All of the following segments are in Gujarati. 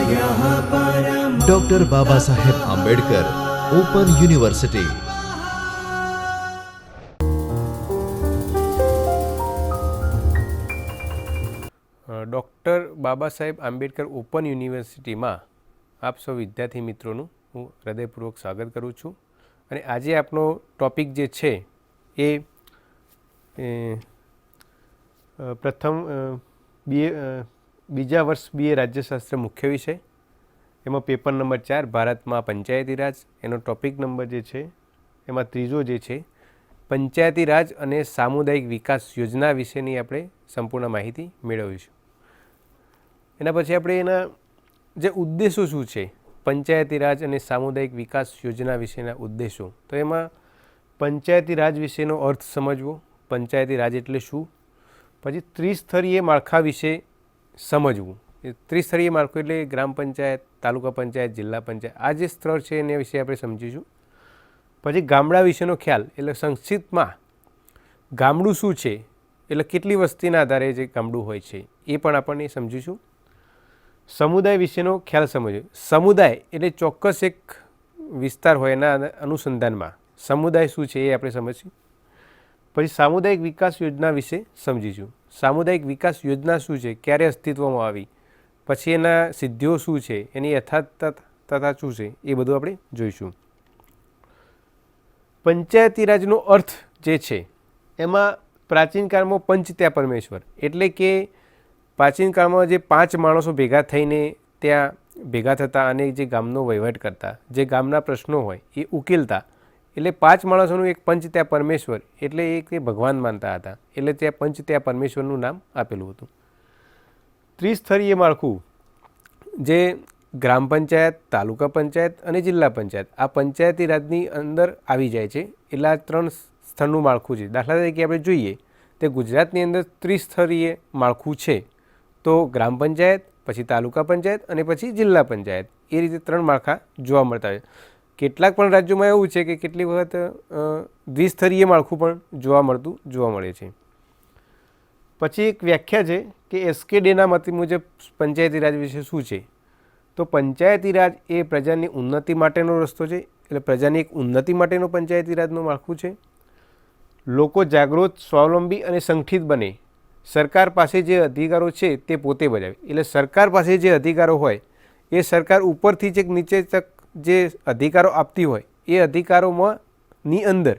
Doctor Baba Saheb Ambedkar open university. Doctor Baba Saheb Ambedkar open યુનિવર્સિટીમાં આપ સૌ વિદ્યાર્થી મિત્રોનું હું હૃદયપૂર્વક સ્વાગત કરું છું અને આજે આપણો ટૉપિક જે છે એ પ્રથમ બીજા વર્ષ BA રાજ્યશાસ્ત્ર મુખ્ય વિષય, એમાં પેપર નંબર 4 ભારતમાં પંચાયતી રાજ, એનો ટૉપિક નંબર જે છે એમાં ત્રીજો જે છે પંચાયતી રાજ અને સામુદાયિક વિકાસ યોજના વિશેની આપણે સંપૂર્ણ માહિતી મેળવીશું। એના પછી આપણે એના જે ઉદ્દેશો શું છે પંચાયતી રાજ અને સામુદાયિક વિકાસ યોજના વિશેના ઉદ્દેશો, તો એમાં પંચાયતી રાજ વિશેનો અર્થ સમજવો, પંચાયતી રાજ એટલે શું, પછી ત્રિસ્તરીય માળખા વિશે સમજવું। એ ત્રિસ્તરીય માળખું એટલે ગ્રામ પંચાયત, તાલુકા પંચાયત, જિલ્લા પંચાયત, આ જે સ્તર છે એના વિશે આપણે સમજીશું। પછી ગામડા વિશેનો ખ્યાલ એટલે સંક્ષિપ્તમાં ગામડું શું છે, એટલે કેટલી વસ્તીના આધારે જે ગામડું હોય છે એ પણ આપણને સમજીશું। સમુદાય વિશેનો ખ્યાલ સમજ્યો, સમુદાય એટલે ચોક્કસ એક વિસ્તાર હોય એના અનુસંધાનમાં સમુદાય શું છે એ આપણે સમજીશું। પછી સામુદાયિક વિકાસ યોજના વિશે સમજીશું, સામુદાયિક વિકાસ યોજના શું છે, ક્યારે અસ્તિત્વમાં આવી, પછી એના સિદ્ધિઓ શું છે, એની યથાર્થતા શું છે, એ બધું આપણે જોઈશું। પંચાયતી રાજનો અર્થ જે છે એમાં પ્રાચીન કાળમાં પંચ ત્યાં પરમેશ્વર એટલે કે પ્રાચીન કાળમાં જે 5 માણસો ભેગા થઈને ત્યાં ભેગા થતા અને જે ગામનો વહીવટ કરતા, જે ગામના પ્રશ્નો હોય એ ઉકેલતા, એટલે 5 માણસોનું એક પંચ ત્યાં પરમેશ્વર એટલે એક તે ભગવાન માનતા હતા, એટલે ત્યાં પંચ ત્યાં પરમેશ્વરનું નામ આપેલું હતું। ત્રિસ્તરીય માળખું જે ગ્રામ પંચાયત, તાલુકા પંચાયત અને જિલ્લા પંચાયત આ પંચાયતી રાજની અંદર આવી જાય છે, એટલે આ 3 સ્તરનું માળખું છે। દાખલા તરીકે આપણે જોઈએ તે ગુજરાતની અંદર ત્રિસ્તરીય માળખું છે, તો ગ્રામ પંચાયત, પછી તાલુકા પંચાયત અને પછી જિલ્લા પંચાયત, એ રીતે 3 માળખા જોવા મળતા હોય। કેટલાક પણ રાજ્યોમાં એવું છે કે કેટલીક વખત દ્વિસ્તરીય માળખું પણ જોવા મળે છે। પછી એક વ્યાખ્યા છે કે એસકેડેના મત મુજબ પંચાયતી રાજ વિશે શું છે, તો પંચાયતી રાજ એ પ્રજાની ઉન્નતિ માટેનો રસ્તો છે, એટલે પ્રજાની એક ઉન્નતિ માટેનો પંચાયતી રાજનું માળખું છે। લોકો જાગૃત, સ્વાવલંબી અને સંગઠિત બને, સરકાર પાસે જે અધિકારો છે તે પોતે બજાવે, એટલે સરકાર પાસે જે અધિકારો હોય એ સરકાર ઉપરથી જ એક નીચે તક જે અધિકારો આપતી હોય એ અધિકારોમાંની અંદર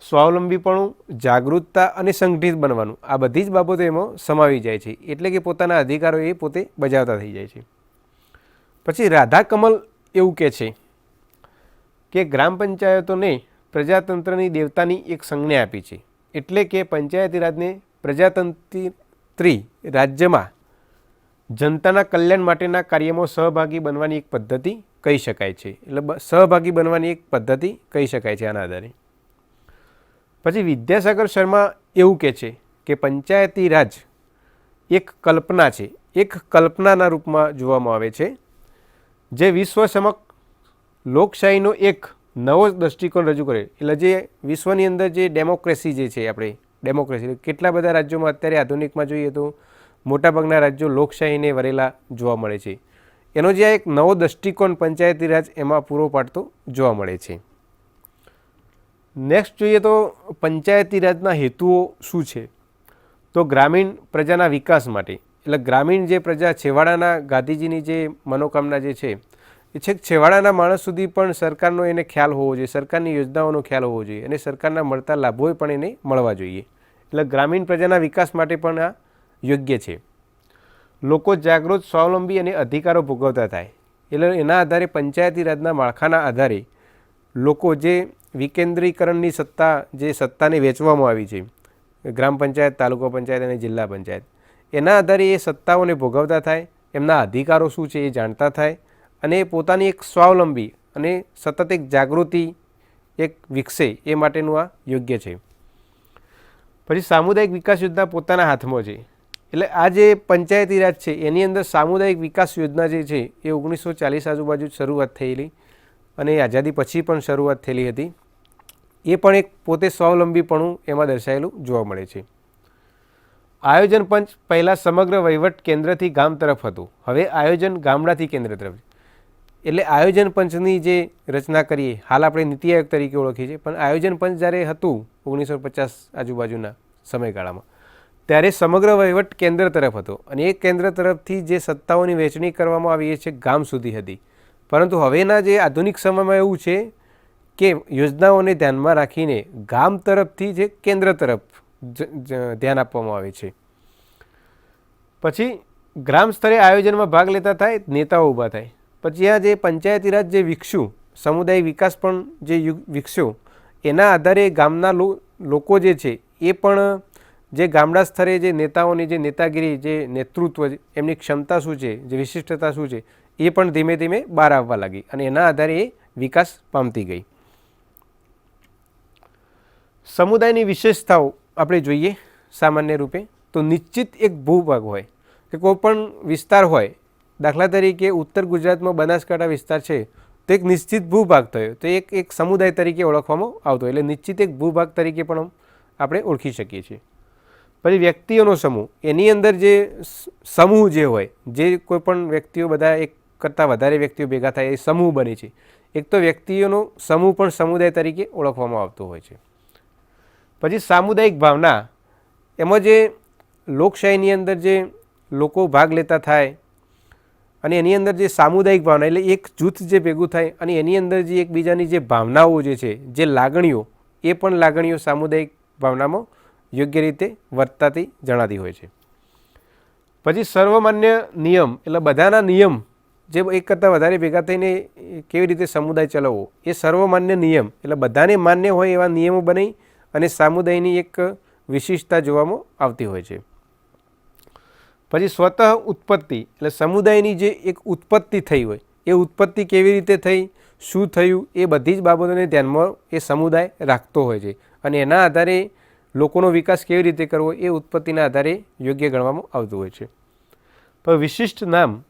સ્વાવલંબીપણું, જાગૃતતા અને સંગઠિત બનવાનું, આ બધી જ બાબતો એમાં સમાવી જાય છે, એટલે કે પોતાના અધિકારો એ પોતે બજાવતા થઈ જાય છે। પછી રાધા કમલ એવું કહે છે કે ગ્રામ પંચાયતોને પ્રજાતંત્રની દેવતાની એક સંજ્ઞા આપી છે, એટલે કે પંચાયતી રાજને પ્રજાતંત્રી રાજ્યમાં જનતાના કલ્યાણ માટેના કાર્યમાં સહભાગી બનવાની એક પદ્ધતિ કહી શકાય છે, એટલે સહભાગી બનવાની એક પદ્ધતિ કહી શકાય છે આના આધારે। પછી વિદ્યાસાગર શર્મા એવું કહે છે કે પંચાયતી રાજ એક કલ્પના છે, એક કલ્પનાના રૂપમાં જોવામાં આવે છે, જે વિશ્વ સમક્ષ લોકશાહીનો એક નવો દૃષ્ટિકોણ રજૂ કરે, એટલે જે વિશ્વની અંદર જે ડેમોક્રેસી જે છે, આપણે ડેમોક્રેસી કેટલા બધા રાજ્યોમાં અત્યારે આધુનિકમાં જોઈએ તો મોટાભાગના રાજ્યો લોકશાહીને વરેલા જોવા મળે છે, એનો જે એક નવો દૃષ્ટિકોણ પંચાયતી રાજ એમાં પૂરો પાડતો જોવા મળે છે। નેક્સ્ટ જોઈએ તો પંચાયતી રાજના હેતુઓ શું છે, તો ગ્રામીણ પ્રજાના વિકાસ માટે, એટલે ગ્રામીણ જે પ્રજા છેવાડાના ગાંધીજીની જે મનોકામના જે છે એ છે છેવાડાના માણસ સુધી પણ સરકારનો એને ખ્યાલ હોવો જોઈએ, સરકારની યોજનાઓનો ખ્યાલ હોવો જોઈએ અને સરકારના મળતા લાભો પણ એને મળવા જોઈએ, એટલે ગ્રામીણ પ્રજાના વિકાસ માટે પણ આ યોગ્ય છે। લોકો જાગૃત, સ્વાવલંબી અને અધિકારો ભોગવતા થાય, એટલે એના આધારે પંચાયતી રાજના માળખાના આધારે લોકો જે વિકેન્દ્રીકરણની સત્તાને વેચવામાં આવી છે, ગ્રામ પંચાયત, તાલુકા પંચાયત અને જિલ્લા પંચાયત, એના આધારે એ સત્તાઓને ભોગવતા થાય, એમના અધિકારો શું છે એ જાણતા થાય અને પોતાની એક સ્વાવલંબી અને સતત એક જાગૃતિ એક વિકસે એ માટેનું આ યોગ્ય છે। પછી સામુદાયિક વિકાસ યોજના પોતાના હાથમાં છે, એટલે આ જે પંચાયતી રાજ છે એની અંદર સામુદાયિક વિકાસ યોજના જે છે એ 1940 આજુબાજુ શરૂઆત થયેલી અને આઝાદી પછી પણ શરૂઆત થયેલી હતી, એ પણ એક પોતે સ્વાવલંબીપણું એમાં દર્શાવેલું જોવા મળે છે। આયોજન પંચ પહેલાં સમગ્ર વહીવટ કેન્દ્રથી ગામ તરફ હતું. હવે આયોજન ગામડાથી કેન્દ્ર તરફ. એટલે આયોજન પંચની જે રચના કરીએ, હાલ આપણે નીતિ આયોગ તરીકે ઓળખીએ છીએ, પણ આયોજન પંચ જ્યારે હતું 1950 આજુબાજુના સમયગાળામાં, ત્યારે સમગ્ર વહીવટ કેન્દ્ર તરફ હતો અને એ કેન્દ્ર તરફથી જે સત્તાઓની વહેંચણી કરવામાં આવી છે ગામ સુધી હતી. પરંતુ હવેના જે આધુનિક સમયમાં એવું છે કે યોજનાઓને ધ્યાનમાં રાખીને ગામ તરફથી જે કેન્દ્ર તરફ ધ્યાન આપવામાં આવે છે. પછી ગ્રામ સ્તરે આયોજનમાં ભાગ લેતા થાય નેતાઓ ઊભા થાય. પછી આ જે પંચાયતી રાજ જે વિકસ્યું, સમુદાય વિકાસ પણ જે વિકસ્યો, એના આધારે ગામના લોકો જે છે એ પણ જે ગામડા સ્તરે જે નેતાઓની જે નેતાગીરી, જે નેતૃત્વ, એમની ક્ષમતા શું છે, જે વિશિષ્ટતા શું છે, એ પણ ધીમે ધીમે બહાર આવવા લાગી અને એના આધારે એ વિકાસ પામતી ગઈ. સમુદાયની વિશેષતાઓ આપણે જોઈએ સામાન્ય રૂપે તો નિશ્ચિત એક ભૂભાગ હોય કે કોઈ પણ વિસ્તાર હોય, દાખલા તરીકે ઉત્તર ગુજરાતમાં બનાસકાંઠા વિસ્તાર છે તો એક નિશ્ચિત ભૂભાગ થયો તો એક સમુદાય તરીકે ઓળખવામાં આવતો, એટલે નિશ્ચિત એક ભૂભાગ તરીકે પણ આપણે ઓળખી શકીએ છીએ. પછી વ્યક્તિઓનો સમૂહ, એની અંદર જે સમૂહ જે હોય, જે કોઈ પણ વ્યક્તિઓ બધા એક કરતાં વધારે વ્યક્તિઓ ભેગા થાય એ સમૂહ બને છે. એક તો વ્યક્તિઓનો સમૂહ પણ સમુદાય તરીકે ઓળખવામાં આવતો હોય છે. પછી સામુદાયિક ભાવના, એમાં જે લોકશાહીની અંદર જે લોકો ભાગ લેતા થાય અને એની અંદર જે સામુદાયિક ભાવના એટલે એક જૂથ જે ભેગું થાય અને એની અંદર જે એકબીજાની જે ભાવનાઓ જે છે, જે લાગણીઓ, એ પણ લાગણીઓ સામુદાયિક ભાવનામાં યોગ્ય રીતે વર્તાતી જણાતી હોય છે. પછી સર્વમાન્ય નિયમ એટલે બધાના નિયમ, જે એક કરતાં વધારે ભેગા થઈને કેવી રીતે સમુદાય ચલાવવો, એ સર્વમાન્ય નિયમ એટલે બધાને માન્ય હોય એવા નિયમો બનાવી અને સમુદાયની એક વિશિષ્ટતા જોવામાં આવતી હોય છે. પછી સ્વતઃ ઉત્પત્તિ એટલે સમુદાયની જે એક ઉત્પત્તિ થઈ હોય, એ ઉત્પત્તિ કેવી રીતે થઈ, શું થયું, એ બધી જ બાબતોને ધ્યાનમાં એ સમુદાય રાખતો હોય છે અને એના આધારે લોકોનો વિકાસ કેવી રીતે કરવો એ ઉત્પત્તિના આધારે યોગ્ય ગણવામાં આવતું હોય છે. પણ વિશિષ્ટ નામ,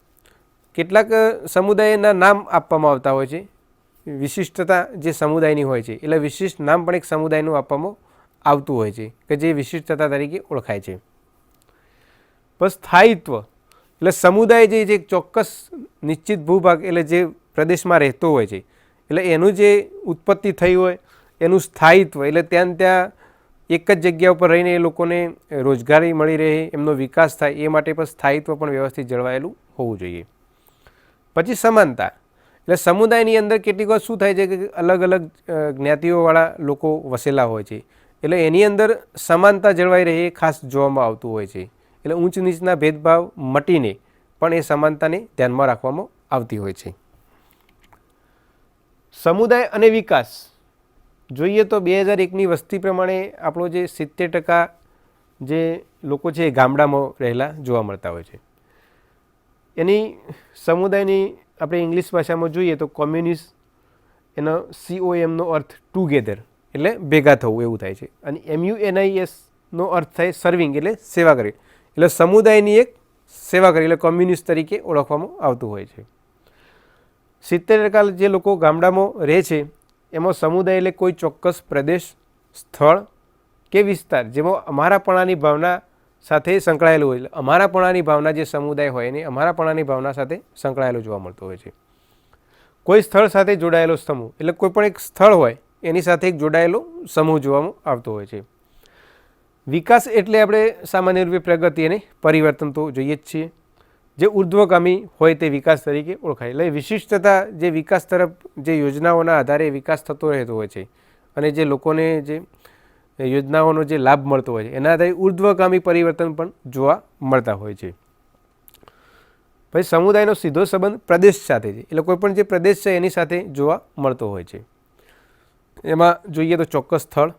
કેટલાક સમુદાયના નામ આપવામાં આવતા હોય છે, વિશિષ્ટતા જે સમુદાયની હોય છે એટલે વિશિષ્ટ નામ પણ એક સમુદાયનું આપવામાં આવતું હોય છે કે જે વિશિષ્ટતા તરીકે ઓળખાય છે. પણ સ્થાયિત્વ એટલે સમુદાય જે એક ચોક્કસ નિશ્ચિત ભૂભાગ એટલે જે પ્રદેશમાં રહેતો હોય છે, એટલે એનું જે ઉત્પત્તિ થઈ હોય એનું સ્થાયિત્વ એટલે ત્યાં એક જ જગ્યા ઉપર રહીને એ લોકોને રોજગારી મળી રહે, એમનો વિકાસ થાય, એ માટે પણ સ્થાયિત્વ પણ વ્યવસ્થિત જળવાયેલું હોવું જોઈએ. પછી સમાનતા એટલે સમુદાયની અંદર કેટલીક વાર શું થાય છે કે અલગ અલગ જ્ઞાતિઓવાળા લોકો વસેલા હોય છે, એટલે એની અંદર સમાનતા જળવાઈ રહે એ ખાસ જોવામાં આવતું હોય છે. એટલે ઊંચ નીચના ભેદભાવ મટીને પણ એ સમાનતાને ધ્યાનમાં રાખવામાં આવતી હોય છે. સમુદાય અને વિકાસ જોઈએ તો 2001ની વસ્તી પ્રમાણે આપણો જે 70% જે લોકો છે એ ગામડામાં રહેલા જોવા મળતા હોય છે. એની સમુદાયની આપણે ઇંગ્લિશ ભાષામાં જોઈએ તો કોમ્યુનિસ્ટ, એનો COMનો અર્થ ટુગેધર એટલે ભેગા થવું એવું થાય છે, અને MUNISનો અર્થ થાય સર્વિંગ એટલે સેવા કરવી, એટલે સમુદાયની એક સેવા કરી એટલે કોમ્યુનિસ્ટ તરીકે ઓળખવામાં આવતું હોય છે. 70% જે લોકો ગામડામાં રહે છે એમાં સમુદાય એટલે કોઈ ચોક્કસ પ્રદેશ, સ્થળ કે વિસ્તાર જેમાં અમારાપણાની ભાવના સાથે સંકળાયેલું હોય, એટલે અમારાપણાની ભાવના જે સમુદાય હોય એને અમારાપણાની ભાવના સાથે સંકળાયેલો જોવા મળતો હોય છે. કોઈ સ્થળ સાથે જોડાયેલો સમૂહ એટલે કોઈ પણ એક સ્થળ હોય એની સાથે એક જોડાયેલો સમૂહ જોવામાં આવતો હોય છે. વિકાસ એટલે આપણે સામાન્ય રૂપે પ્રગતિ અને પરિવર્તન તો જોઈએ જ છીએ, જે ઉર્ધ્વગામી હોય તે વિકાસ તરીકે ઓળખાય. એટલે વિશિષ્ટતા જે વિકાસ તરફ જે યોજનાઓના આધારે વિકાસ થતો રહેતો હોય છે અને જે લોકોને જે યોજનાઓનો જે લાભ મળતો હોય છે એના આધારે ઉર્ધ્વગામી પરિવર્તન પણ જોવા મળતા હોય છે. પછી સમુદાયનો સીધો સંબંધ પ્રદેશ સાથે છે, એટલે કોઈ પણ જે પ્રદેશ છે એની સાથે જોવા મળતો હોય છે. એમાં જોઈએ તો ચોક્કસ સ્થળ,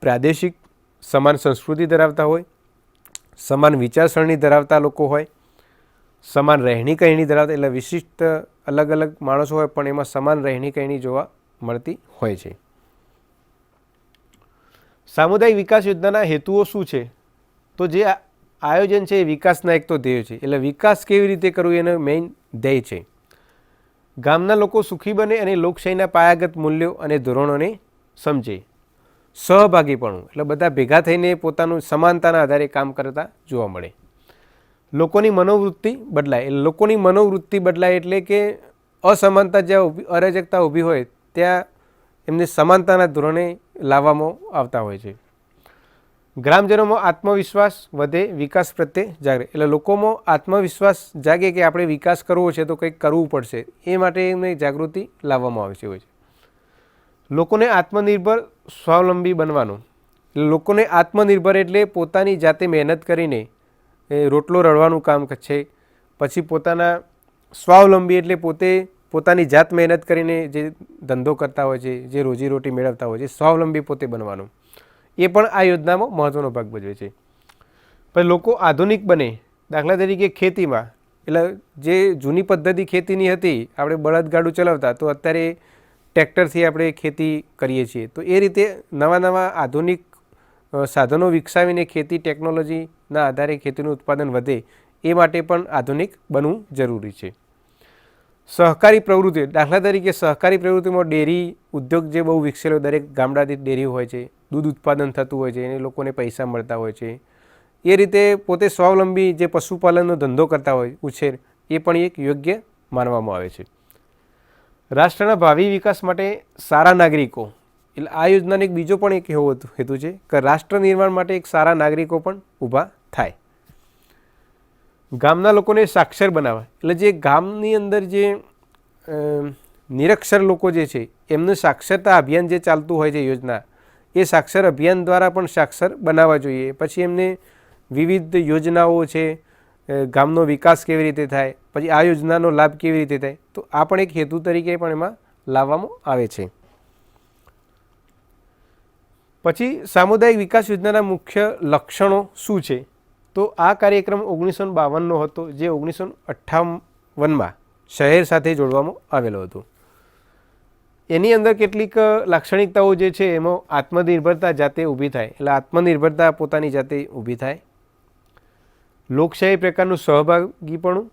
પ્રાદેશિક, સમાન સંસ્કૃતિ ધરાવતા હોય, સમાન વિચારસરણી ધરાવતા લોકો હોય, સમાન રહેણી કહેણી ધરાવતા એટલે વિશિષ્ટ અલગ અલગ માણસો હોય પણ એમાં સમાન રહેણી કહેણી જોવા મળતી હોય છે. સામુદાયિક વિકાસ યોજનાના હેતુઓ શું છે? તો જે આયોજન છે એ વિકાસના એક તો ધ્યેય છે, એટલે વિકાસ કેવી રીતે કરવું એનો મેઇન ધ્યેય છે. ગામના લોકો સુખી બને અને લોકશાહીના પાયાગત મૂલ્યો અને ધોરણોને સમજે. સહભાગીપણું એટલે બધા ભેગા થઈને પોતાનું સમાનતાના આધારે કામ કરતા જોવા મળે. લોકોની મનોવૃત્તિ બદલાય એટલે લોકોની મનોવૃત્તિ બદલાય એટલે કે અસમાનતા જ્યાં અરાજકતા ઊભી હોય ત્યાં એમને સમાનતાના ધોરણે લાવવામાં આવતા હોય છે. ગ્રામજનોમાં આત્મવિશ્વાસ વધે, વિકાસ પ્રત્યે જાગે એટલે લોકોમાં આત્મવિશ્વાસ જાગે કે આપણે વિકાસ કરવો છે તો કંઈક કરવું પડશે, એ માટે એમને જાગૃતિ લાવવામાં આવે છે. લોકોને આત્મનિર્ભર સ્વાવલંબી બનવાનું એટલે લોકોને આત્મનિર્ભર એટલે પોતાની જાતે મહેનત કરીને રોટલો રળવાનું કામ છે. પછી પોતાના સ્વાવલંબી એટલે પોતે પોતાની જાત મહેનત કરીને જે ધંધો કરતા હોય છે, જે રોજીરોટી મેળવતા હોય છે, સ્વાવલંબી પોતે બનવાનું, એ પણ આ યોજનામાં મહત્ત્વનો ભાગ ભજવે છે. પછી લોકો આધુનિક બને, દાખલા તરીકે ખેતીમાં એટલે જે જૂની પદ્ધતિ ખેતીની હતી, આપણે બળદગાડું ચલાવતા, તો અત્યારે ટ્રેક્ટરથી આપણે ખેતી કરીએ છીએ. તો એ રીતે નવા નવા આધુનિક સાધનો વિકસાવીને ખેતી ટેકનોલોજીના આધારે ખેતીનું ઉત્પાદન વધે, એ માટે પણ આધુનિક બનવું જરૂરી છે. સહકારી પ્રવૃત્તિ દાખલા તરીકે સહકારી પ્રવૃત્તિમાં ડેરી ઉદ્યોગ જે બહુ વિકસેલો, દરેક ગામડાથી ડેરી હોય છે, દૂધ ઉત્પાદન થતું હોય છે, એને લોકોને પૈસા મળતા હોય છે. એ રીતે પોતે સ્વાવલંબી જે પશુપાલનનો ધંધો કરતા હોય, ઉછેર, એ પણ એક યોગ્ય માનવામાં આવે છે. રાષ્ટ્રના ભાવિ વિકાસ માટે સારા નાગરિકો એટલે આ યોજનાનો એક બીજો પણ એક એવો હેતુ છે કે રાષ્ટ્ર નિર્માણ માટે એક સારા નાગરિકો પણ ઊભા થાય. ગામના લોકોને સાક્ષર બનાવવા એટલે જે ગામની અંદર જે નિરક્ષર લોકો જે છે એમનું સાક્ષરતા અભિયાન જે ચાલતું હોય છે યોજના, એ સાક્ષર અભિયાન દ્વારા પણ સાક્ષર બનાવવા જોઈએ. પછી એમને વિવિધ યોજનાઓ છે, ગામનો વિકાસ કેવી રીતે થાય, પછી આ યોજનાનો લાભ કેવી રીતે થાય, તો આ પણ એક હેતુ તરીકે પણ એમાં લાવવામાં આવે છે. પછી સામુદાયિક વિકાસ યોજનાના મુખ્ય લક્ષણો શું છે? તો આ કાર્યક્રમ 1952નો હતો, જે 1958માં શહેર સાથે જોડવામાં આવેલો હતો. એની અંદર કેટલીક લાક્ષણિકતાઓ જે છે એમાં આત્મનિર્ભરતા જાતે ઊભી થાય એટલે આત્મનિર્ભરતા પોતાની જાતે ઊભી થાય. લોકશાહી પ્રકારનું સહભાગીપણું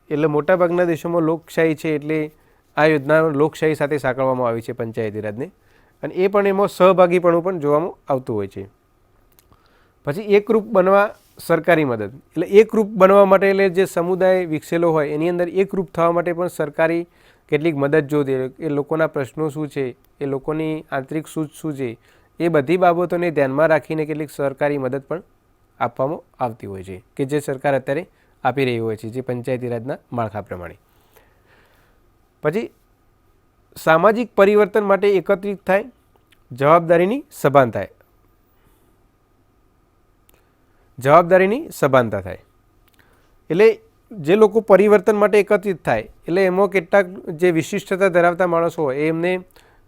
એટલે મોટાભાગના દેશોમાં લોકશાહી છે એટલે આ યોજના લોકશાહી સાથે સાંકળવામાં આવી છે પંચાયતી રાજને, અને એ પણ એમાં સહભાગીપણું પણ જોવામાં આવતું હોય છે. પછી એકરૂપ બનવા સરકારી મદદ એટલે એકરૂપ બનવા માટે એટલે જે સમુદાય વિકસેલો હોય એની અંદર એકરૂપ થવા માટે પણ સરકારી કેટલીક મદદ જોતી, એ લોકોના પ્રશ્નો શું છે, એ લોકોની આંતરિક સૂઝ શું છે, એ બધી બાબતોને ધ્યાનમાં રાખીને કેટલીક સરકારી મદદ પણ આપવામાં આવતી હોય છે કે જે સરકાર અત્યારે આપી રહી હોય છે, જે પંચાયતી રાજના માળખા પ્રમાણે. પછી સામાજિક પરિવર્તન માટે એકત્રિત થાય, જવાબદારીની સભાનતા થાય એટલે જે લોકો પરિવર્તન માટે એકત્રિત થાય એટલે એમાં કેટલાક જે વિશિષ્ટતા ધરાવતા માણસો હોય એ એમને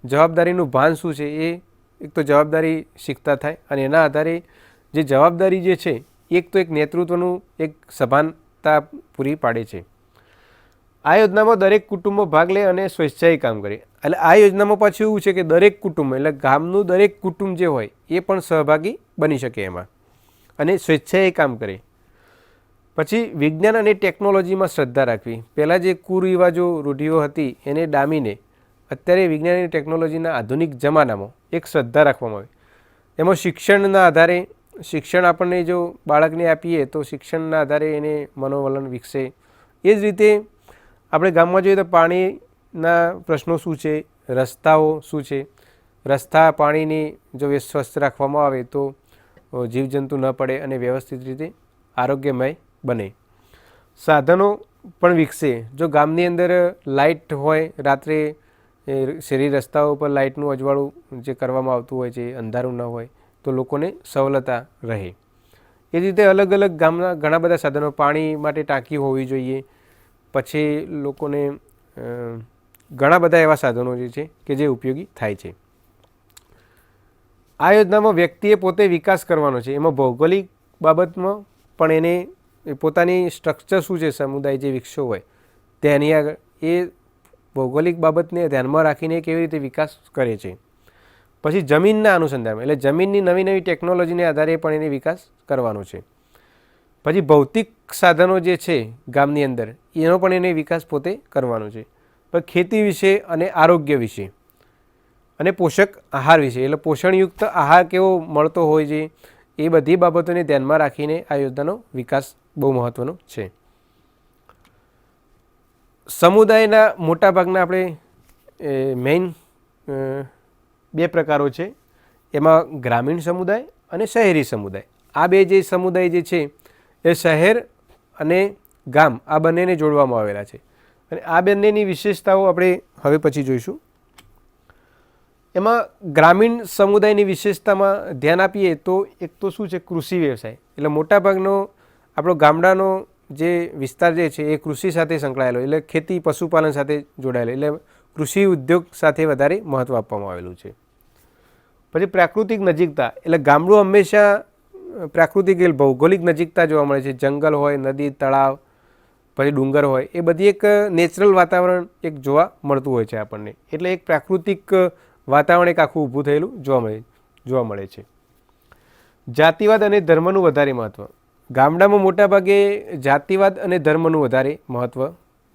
જવાબદારીનું ભાન શું છે એ એક તો જવાબદારી શીખતા થાય, અને એના આધારે જે જવાબદારી જે છે એક તો એક નેતૃત્વનું એક સભાનતા પૂરી પાડે છે. આ યોજનામાં દરેક કુટુંબો ભાગ લે અને સ્વેચ્છાએ કામ કરે એટલે આ યોજનામાં પાછું એવું છે કે દરેક કુટુંબ એટલે ગામનું દરેક કુટુંબ જે હોય એ પણ સહભાગી બની શકે એમાં અને સ્વેચ્છાએ કામ કરે. પછી વિજ્ઞાન અને ટેકનોલોજીમાં શ્રદ્ધા રાખવી. પહેલાં જે કુરિવાજો રૂઢિઓ હતી એને ડામીને અત્યારે વિજ્ઞાન અને ટેકનોલોજીના આધુનિક જમાનામાં એક શ્રદ્ધા રાખવામાં આવે. એમાં શિક્ષણના આધારે, શિક્ષણ આપણને જો બાળકને આપીએ તો શિક્ષણના આધારે એને મનોવલણ વિકસે. એ જ રીતે આપણે ગામમાં જોઈએ તો પાણીના પ્રશ્નો શું છે, રસ્તાઓ શું છે, રસ્તા પાણીની જો સ્વસ્થ રાખવામાં આવે તો જીવજંતુ ન પડે અને વ્યવસ્થિત રીતે આરોગ્યમય બને. સાધનો પણ વિકસે. જો ગામની અંદર લાઇટ હોય, રાત્રે શેરી રસ્તાઓ પર લાઇટનું અજવાળું જે કરવામાં આવતું હોય છે, અંધારું ન હોય તો લોકોને સવલતા રહે. એ રીતે અલગ અલગ ગામના ઘણા બધા સાધનો, પાણી માટે ટાંકી હોવી જોઈએ. પછી લોકોને ઘણા બધા એવા સાધનો જે છે કે જે ઉપયોગી થાય છે. આ યોજનામાં વ્યક્તિએ પોતે વિકાસ કરવાનો છે. એમાં ભૌગોલિક બાબતમાં પણ એને પોતાની સ્ટ્રક્ચર શું છે, સમુદાય જે વિકસ્યો હોય તેની આગળ એ ભૌગોલિક બાબતને ધ્યાનમાં રાખીને કેવી રીતે વિકાસ કરે છે. પછી જમીનના અનુસંધાનમાં એટલે જમીનની નવી નવી ટેકનોલોજીને આધારે પણ એને વિકાસ કરવાનો છે. પછી ભૌતિક સાધનો જે છે ગામની અંદર એનો પણ એને વિકાસ પોતે કરવાનો છે. પછી ખેતી વિશે અને આરોગ્ય વિશે અને પોષક આહાર વિશે, એટલે પોષણયુક્ત આહાર કેવો મળતો હોય છે એ બધી બાબતોને ધ્યાનમાં રાખીને આ યોજનાનો વિકાસ બહુ મહત્ત્વનો છે. સમુદાયના મોટાભાગના આપણે મેઇન 2 પ્રકારો છે. એમાં ગ્રામીણ સમુદાય અને શહેરી સમુદાય. આ 2 જે સમુદાય જે છે એ શહેર અને ગામ આ બંનેને જોડવામાં આવેલા છે અને આ બંનેની વિશેષતાઓ આપણે હવે પછી જોઈશું. એમાં ગ્રામીણ સમુદાયની વિશેષતામાં ધ્યાન આપીએ તો એક તો શું છે, કૃષિ વ્યવસાય. એટલે મોટાભાગનો આપણો ગામડાનો જે વિસ્તાર જે છે એ કૃષિ સાથે સંકળાયેલો, એટલે ખેતી પશુપાલન સાથે જોડાયેલો, એટલે કૃષિ ઉદ્યોગ સાથે વધારે મહત્ત્વ આપવામાં આવેલું છે. પછી પ્રાકૃતિક નજીકતા, એટલે ગામડું હંમેશા પ્રાકૃતિક ભૌગોલિક નજીકતા જોવા મળે છે. જંગલ હોય, નદી, તળાવ, પછી ડુંગર હોય, એ બધી એક નેચરલ વાતાવરણ એક જોવા મળતું હોય છે આપણને. એટલે એક પ્રાકૃતિક વાતાવરણ એક આખું ઊભું થયેલું જોવા મળે છે. જાતિવાદ અને ધર્મનું વધારે મહત્ત્વ. ગામડામાં મોટાભાગે જાતિવાદ અને ધર્મનું વધારે મહત્ત્વ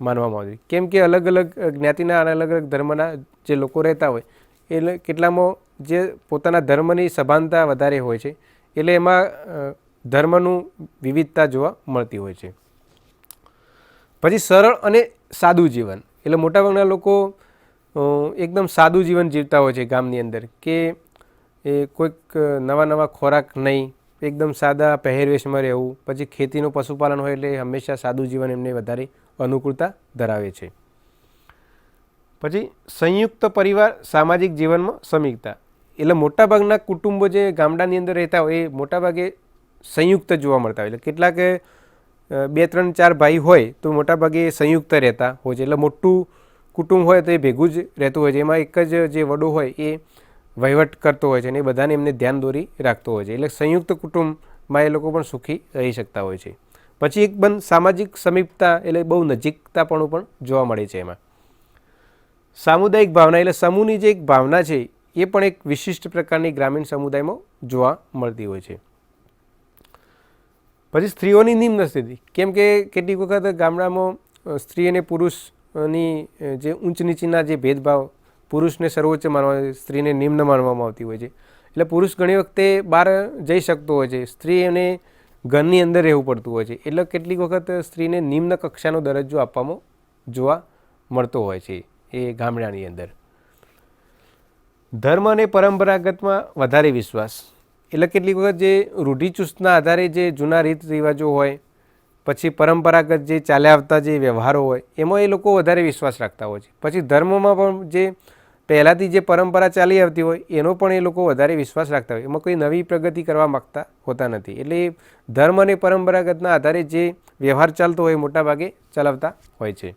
માનવામાં આવે છે. કેમ કે અલગ અલગ જ્ઞાતિના અને અલગ અલગ ધર્મના જે લોકો રહેતા હોય એટલે કેટલામાં જે પોતાના ધર્મની સભાનતા વધારે હોય છે, એટલે એમાં ધર્મનું વિવિધતા જોવા મળતી હોય છે. પછી સરળ અને સાદું જીવન, એટલે મોટાભાગના લોકો એકદમ સાદું જીવન જીવતા હોય છે ગામની અંદર, કે એ કોઈક નવા ખોરાક નહીં, એકદમ સાદા પહેરવેશમાં રહેવું. પછી ખેતીનું પશુપાલન હોય એટલે હંમેશા સાદું જીવન એમને વધારે અનુકૂળતા ધરાવે છે. પછી સંયુક્ત પરિવાર, સામાજિક જીવનમાં સમીક્ષતા, એટલે મોટાભાગના કુટુંબો જે ગામડાની અંદર રહેતા હોય એ મોટાભાગે સંયુક્ત જોવા મળતા હોય. એટલે કેટલાક 2, 3, 4 ભાઈ હોય તો મોટાભાગે સંયુક્ત રહેતા હોય છે. એટલે મોટું કુટુંબ હોય તો એ ભેગું જ રહેતું હોય છે. એમાં એક જ જે વડો હોય એ વહીવટ કરતો હોય છે અને એ બધાને એમને ધ્યાન દોરી રાખતો હોય છે. એટલે સંયુક્ત કુટુંબમાં એ લોકો પણ સુખી રહી શકતા હોય છે. પછી એક બંધ સામાજિક સમીપતા, એટલે બહુ નજીકતાપણું પણ જોવા મળે છે એમાં. સામુદાયિક ભાવના, એટલે સમૂહની જે એક ભાવના છે એ પણ એક વિશિષ્ટ પ્રકારની ગ્રામીણ સમુદાયમાં જોવા મળતી હોય છે. પછી સ્ત્રીઓની નિમ્ન સ્થિતિ, કેમ કે કેટલીક વખત ગામડામાં સ્ત્રી અને પુરુષની જે ઊંચ નીચીના જે ભેદભાવ, પુરુષને સર્વોચ્ચ માનવા, સ્ત્રીને નિમ્ન માનવામાં આવતી હોય છે. એટલે પુરુષ ઘણી વખતે બહાર જઈ શકતો હોય છે, સ્ત્રી એને ઘરની અંદર રહેવું પડતું હોય છે. એટલે કેટલીક વખત સ્ત્રીને નિમ્ન કક્ષાનો દરજ્જો આપવામાં જોવા મળતો હોય છે એ ગામડાની અંદર. ધર્મ અને પરંપરાગતમાં વધારે વિશ્વાસ, એટલે કેટલીક વખત જે રૂઢિચુસ્તના આધારે જે જૂના રીત રિવાજો હોય, પછી પરંપરાગત જે ચાલ્યા આવતા જે વ્યવહારો હોય એમાં એ લોકો વધારે વિશ્વાસ રાખતા હોય છે. પછી ધર્મમાં પણ જે પહેલાંથી જે પરંપરા ચાલી આવતી હોય એનો પણ એ લોકો વધારે વિશ્વાસ રાખતા હોય, એમાં કોઈ નવી પ્રગતિ કરવા માગતા હોતા નથી. એટલે એ ધર્મ અને પરંપરાગતના આધારે જે વ્યવહાર ચાલતો હોય એ મોટાભાગે ચલાવતા હોય છે.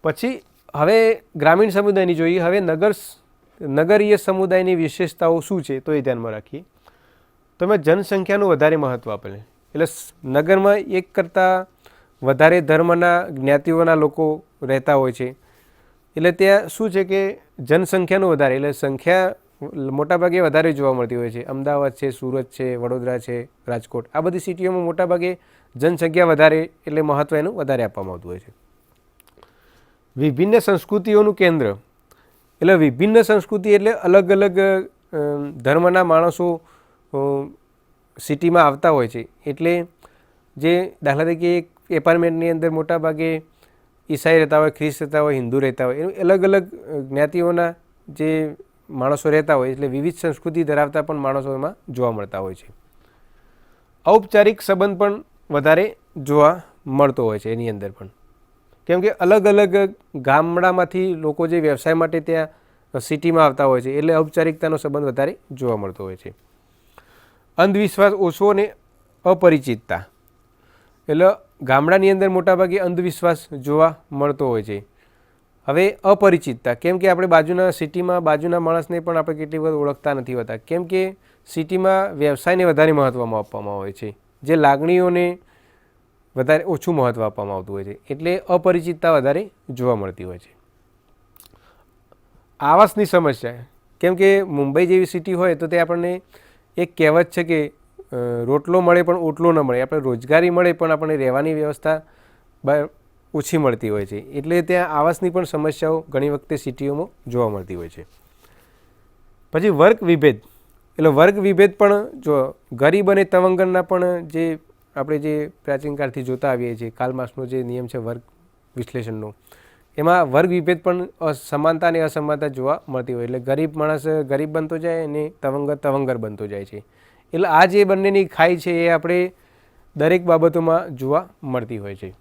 પછી હવે ગ્રામીણ સમુદાયની જોઈએ. હવે નગરીય સમુદાયની વિશેષતાઓ શું છે તો એ ધ્યાનમાં રાખીએ. તો એમાં જનસંખ્યાનું વધારે મહત્ત્વ આપેલું. એટલે નગરમાં એક કરતાં વધારે ધર્મના જ્ઞાતિઓના લોકો રહેતા હોય છે. એટલે ત્યાં શું છે કે જનસંખ્યાનું વધારે, એટલે સંખ્યા મોટાભાગે વધારે જોવા મળતી હોય છે. અમદાવાદ છે, સુરત છે, વડોદરા છે, રાજકોટ, આ બધી સિટીઓમાં મોટાભાગે જનસંખ્યા વધારે એટલે મહત્ત્વ એનું વધારે આપવામાં આવતું હોય છે. વિભિન્ન સંસ્કૃતિઓનું કેન્દ્ર, એટલે વિભિન્ન સંસ્કૃતિ એટલે અલગ અલગ ધર્મના માણસો સિટીમાં આવતા હોય છે. એટલે જે દાખલા તરીકે એક એપાર્ટમેન્ટની અંદર મોટાભાગે ઈસાઈ રહેતા હોય, ખ્રિસ્ત રહેતા હોય, હિન્દુ રહેતા હોય, એ અલગ અલગ જ્ઞાતિઓના જે માણસો રહેતા હોય, એટલે વિવિધ સંસ્કૃતિ ધરાવતા પણ માણસો એમાં જોવા મળતા હોય છે. ઔપચારિક સંબંધ પણ વધારે જોવા મળતો હોય છે એની અંદર પણ, કેમ કે અલગ અલગ ગામડામાંથી લોકો જે વ્યવસાય માટે ત્યાં સિટીમાં આવતા હોય છે, એટલે ઔપચારિકતાનો સંબંધ વધારે જોવા મળતો હોય છે. અંધવિશ્વાસ ઓછો અને અપરિચિતતા, એટલે ગામડાની અંદર મોટાભાગે અંધવિશ્વાસ જોવા મળતો હોય છે. હવે અપરિચિતતા, કેમ કે આપણે બાજુના સિટીમાં બાજુના માણસને પણ આપણે કેટલી વખત ઓળખતા નથી હોતા, કેમ કે સિટીમાં વ્યવસાયને વધારે મહત્ત્વમાં આપવામાં આવે છે, જે લાગણીઓને વધારે ઓછું મહત્ત્વ આપવામાં આવતું હોય છે. એટલે અપરિચિતતા વધારે જોવા મળતી હોય છે. આવાસની સમસ્યા, કેમ કે મુંબઈ જેવી સિટી હોય તો તે આપણને એક કહેવત છે કે રોટલો મળે પણ ઓટલો ન મળે. આપણે રોજગારી મળે પણ આપણને રહેવાની વ્યવસ્થા ઓછી મળતી હોય છે, એટલે ત્યાં આવાસની પણ સમસ્યાઓ ઘણી વખતે સિટીઓમાં જોવા મળતી હોય છે. પછી વર્ગ વિભેદ, એટલે વર્ગ વિભેદ પણ જો ગરીબ અને તવંગરના પણ જે આપણે જે પ્રાચીન કાળથી જોતા આવીએ છીએ, કાર્લ માર્ક્સનો જે નિયમ છે વર્ગ વિશ્લેષણનો, એમાં વર્ગ વિભેદ પણ સમાનતા અને અસમાનતા જોવા મળતી હોય. એટલે ગરીબ માણસ ગરીબ બનતો જાય અને તવંગર તવંગર બનતો જાય છે. એટલે આ જે બંનેની ખાઈ છે એ આપણે દરેક બાબતોમાં જોવા મળતી હોય છે.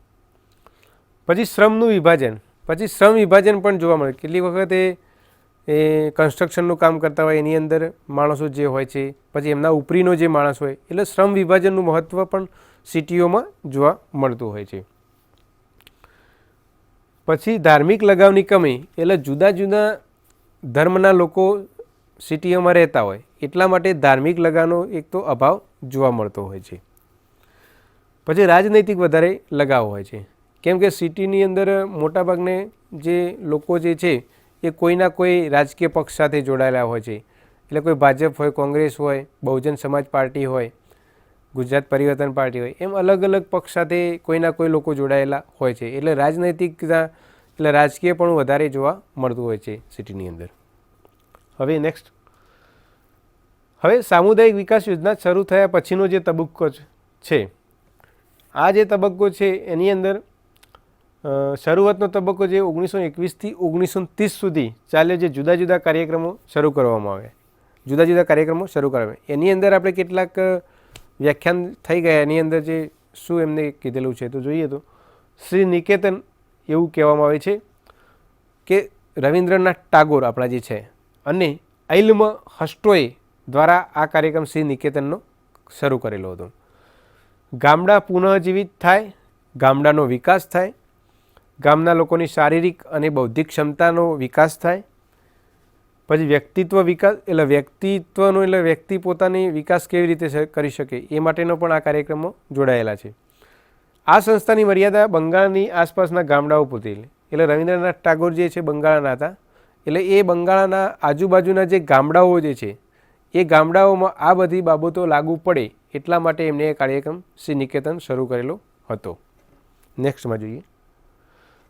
પછી શ્રમનું વિભાજન, પછી શ્રમ વિભાજન પણ જોવા મળે. કેટલીક વખતે એ કન્સ્ટ્રક્શનનું કામ કરતા હોય એની અંદર માણસો જે હોય છે, પછી એમના ઉપરીનો જે માણસ હોય, એટલે શ્રમ વિભાજનનું મહત્ત્વ પણ સિટીઓમાં જોવા મળતું હોય છે. પછી ધાર્મિક લગાવની કમી, એટલે જુદા જુદા ધર્મના લોકો સિટીઓમાં રહેતા હોય એટલા માટે ધાર્મિક લગાવનો એક તો અભાવ જોવા મળતો હોય છે. પછી રાજનૈતિક વધારે લગાવ હોય છે, કેમ કે સિટીની અંદર મોટાભાગને જે લોકો જે છે એ કોઈના કોઈ રાજકીય પક્ષ સાથે જોડાયેલા હોય છે. એટલે કોઈ ભાજપ હોય, કોંગ્રેસ હોય, બહુજન સમાજ પાર્ટી હોય, ગુજરાત પરિવર્તન પાર્ટી હોય, એમ અલગ અલગ પક્ષ સાથે કોઈના કોઈ લોકો જોડાયેલા હોય છે. એટલે રાજનૈતિકતા એટલે રાજકીય પણ વધારે જોવા મળતું હોય છે સિટીની અંદર. હવે નેક્સ્ટ, હવે સામુદાયિક વિકાસ યોજના શરૂ થયા પછીનો જે તબક્કો છે, આ જે તબક્કો છે એની અંદર શરૂઆતનો તબક્કો જે 1921થી 1930 સુધી ચાલે, જે જુદા જુદા કાર્યક્રમો શરૂ કરવામાં આવ્યા, જુદા જુદા કાર્યક્રમો શરૂ કરવામાં એની અંદર આપણે કેટલાક વ્યાખ્યાન થઈ ગયા. એની અંદર જે શું એમને કીધેલું છે તો જોઈએ તો શ્રી નિકેતન એવું કહેવામાં આવે છે કે રવિન્દ્રનાથ ટાગોર આપણા જે છે અને ઐલ્મ હસ્ટોએ દ્વારા આ કાર્યક્રમ શ્રી નિકેતનનો શરૂ કરેલો હતો. ગામડા પુનઃજીવિત થાય, ગામડાનો વિકાસ થાય, ગામના લોકોની શારીરિક અને બૌદ્ધિક ક્ષમતાનો વિકાસ થાય. પછી વ્યક્તિત્વ વિકાસ, એટલે વ્યક્તિત્વનો એટલે વ્યક્તિ પોતાની વિકાસ કેવી રીતે કરી શકે એ માટેનો પણ આ કાર્યક્રમો જોડાયેલા છે. આ સંસ્થાની મર્યાદા બંગાળની આસપાસના ગામડાઓ પૂરતી, એટલે રવિન્દ્રનાથ ટાગોર જે છે બંગાળના હતા, એટલે એ બંગાળના આજુબાજુના જે ગામડાઓ જે છે એ ગામડાઓમાં આ બધી બાબતો લાગુ પડે એટલા માટે એમને એ કાર્યક્રમ શ્રી નિકેતન શરૂ કરેલો હતો. નેક્સ્ટમાં જોઈએ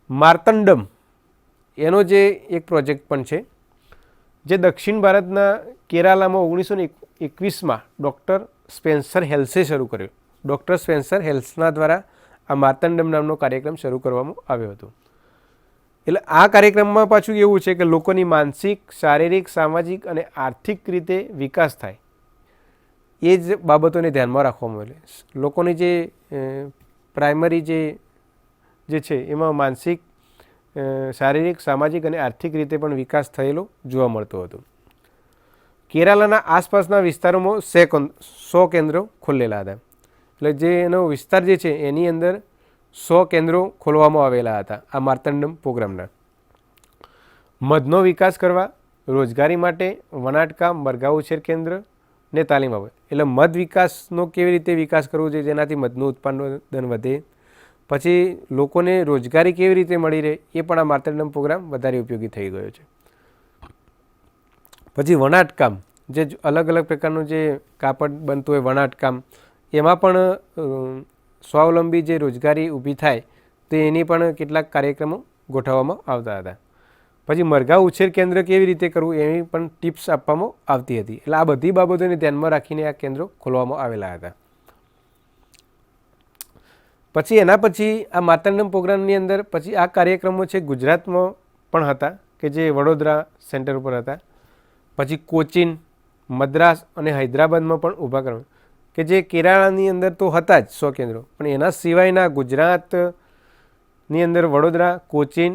માર્તંડમ, એનો જે એક પ્રોજેક્ટ પણ છે જે દક્ષિણ ભારતના કેરાલામાં 1921માં ડૉક્ટર સ્પેન્સર હેલ્સે શરૂ કર્યો. ડૉક્ટર સ્પેન્સર હેલ્સના દ્વારા આ માર્તંડમ નામનો કાર્યક્રમ શરૂ કરવામાં આવ્યો હતો. એટલે આ કાર્યક્રમમાં પાછું એવું છે કે લોકોની માનસિક, શારીરિક, સામાજિક અને આર્થિક રીતે વિકાસ થાય એ જ બાબતોને ધ્યાનમાં રાખવામાં આવે. લોકોની જે પ્રાઇમરી જે છે એમાં માનસિક, શારીરિક, સામાજિક અને આર્થિક રીતે પણ વિકાસ થયેલો જોવા મળતો હતો. કેરાલાના આસપાસના વિસ્તારોમાં 100 કેન્દ્રો ખોલેલા હતા. એટલે જે એનો વિસ્તાર જે છે એની અંદર 100 કેન્દ્રો ખોલવામાં આવેલા હતા આ માર્તંડમ પ્રોગ્રામના. મધનો વિકાસ કરવા, રોજગારી માટે વણાટકામ, મરઘા ઉછેર કેન્દ્ર ને તાલીમ આપે. એટલે મધ વિકાસનો કેવી રીતે વિકાસ કરવો જોઈએ જેનાથી મધનું ઉત્પાદન વધે, પછી લોકોને રોજગારી કેવી રીતે મળી રહે એ પણ આ માર્તંડમ પ્રોગ્રામ વધારે ઉપયોગી થઈ ગયો છે. પછી વણાટકામ, જે અલગ અલગ પ્રકારનું જે કાપડ બનતું હોય વણાટકામ, એમાં પણ સ્વાવલંબી જે રોજગારી ઊભી થાય તો એની પણ કેટલાક કાર્યક્રમો ગોઠવવામાં આવતા હતા. પછી મરઘા ઉછેર કેન્દ્ર કેવી રીતે કરવું એની પણ ટિપ્સ આપવામાં આવતી હતી. એટલે આ બધી બાબતોને ધ્યાનમાં રાખીને આ કેન્દ્રો ખોલવામાં આવેલા હતા. પછી એના પછી આ માર્તંડમ પ્રોગ્રામની અંદર પછી આ કાર્યક્રમો છે ગુજરાતમાં પણ હતા કે જે વડોદરા સેન્ટર ઉપર હતા. પછી કોચીન, મદ્રાસ અને હૈદરાબાદમાં પણ ઊભા કરવા કે જે કેરાલાની અંદર તો હતા જ 100 કેન્દ્રો, પણ એના સિવાયના ગુજરાતની અંદર વડોદરા, કોચીન,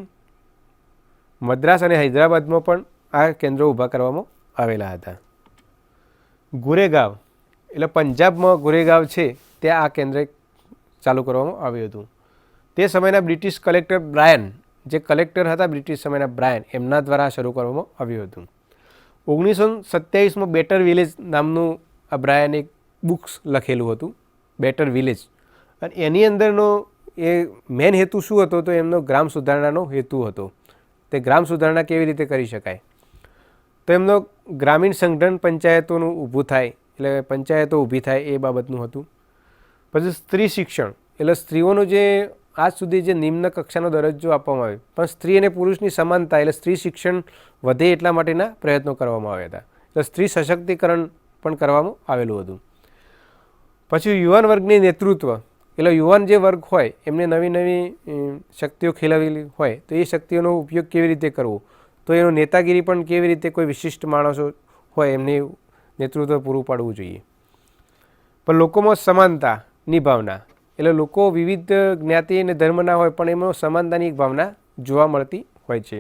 મદ્રાસ અને હૈદરાબાદમાં પણ આ કેન્દ્રો ઊભા કરવામાં આવેલા હતા. ગુરેગાંવ, એટલે પંજાબમાં ગુરેગાંવ છે ત્યાં આ કેન્દ્ર ચાલુ કરવામાં આવ્યું હતું. તે સમયના બ્રિટિશ કલેક્ટર બ્રાયન, જે કલેક્ટર હતા બ્રિટિશ સમયના બ્રાયન, એમના દ્વારા શરૂ કરવામાં આવ્યું હતું. 1927માં બેટર વિલેજ નામનું આ બ્રાયન એક બુક્સ લખેલું હતું, બેટર વિલેજ, અને એની અંદરનો એ મેન હેતુ શું હતો તો એમનો ગ્રામ સુધારણાનો હેતુ હતો. તે ગ્રામ સુધારણા કેવી રીતે કરી શકાય તો એમનો ગ્રામીણ સંગઠન પંચાયતોનું ઊભું થાય, એટલે પંચાયતો ઊભી થાય એ બાબતનું હતું. પછી સ્ત્રી શિક્ષણ, એટલે સ્ત્રીઓનું જે આજ સુધી જે નિમ્ન કક્ષાનો દરજ્જો આપવામાં આવ્યો, પણ સ્ત્રી અને પુરુષની સમાનતા એટલે સ્ત્રી શિક્ષણ વધે એટલા માટેના પ્રયત્નો કરવામાં આવ્યા હતા. એટલે સ્ત્રી સશક્તિકરણ પણ કરવામાં આવેલું હતું. પછી યુવાન વર્ગની નેતૃત્વ એટલે યુવાન જે વર્ગ હોય એમને નવી નવી શક્તિઓ ખીલવેલી હોય તો એ શક્તિઓનો ઉપયોગ કેવી રીતે કરવો, તો એનો નેતાગીરી પણ કેવી રીતે કોઈ વિશિષ્ટ માણસો હોય એમને નેતૃત્વ પૂરું પાડવું જોઈએ. પણ લોકોમાં સમાનતાની ભાવના એટલે લોકો વિવિધ જ્ઞાતિ અને ધર્મના હોય પણ એમાં સમાનતાની એક ભાવના જોવા મળતી હોય છે.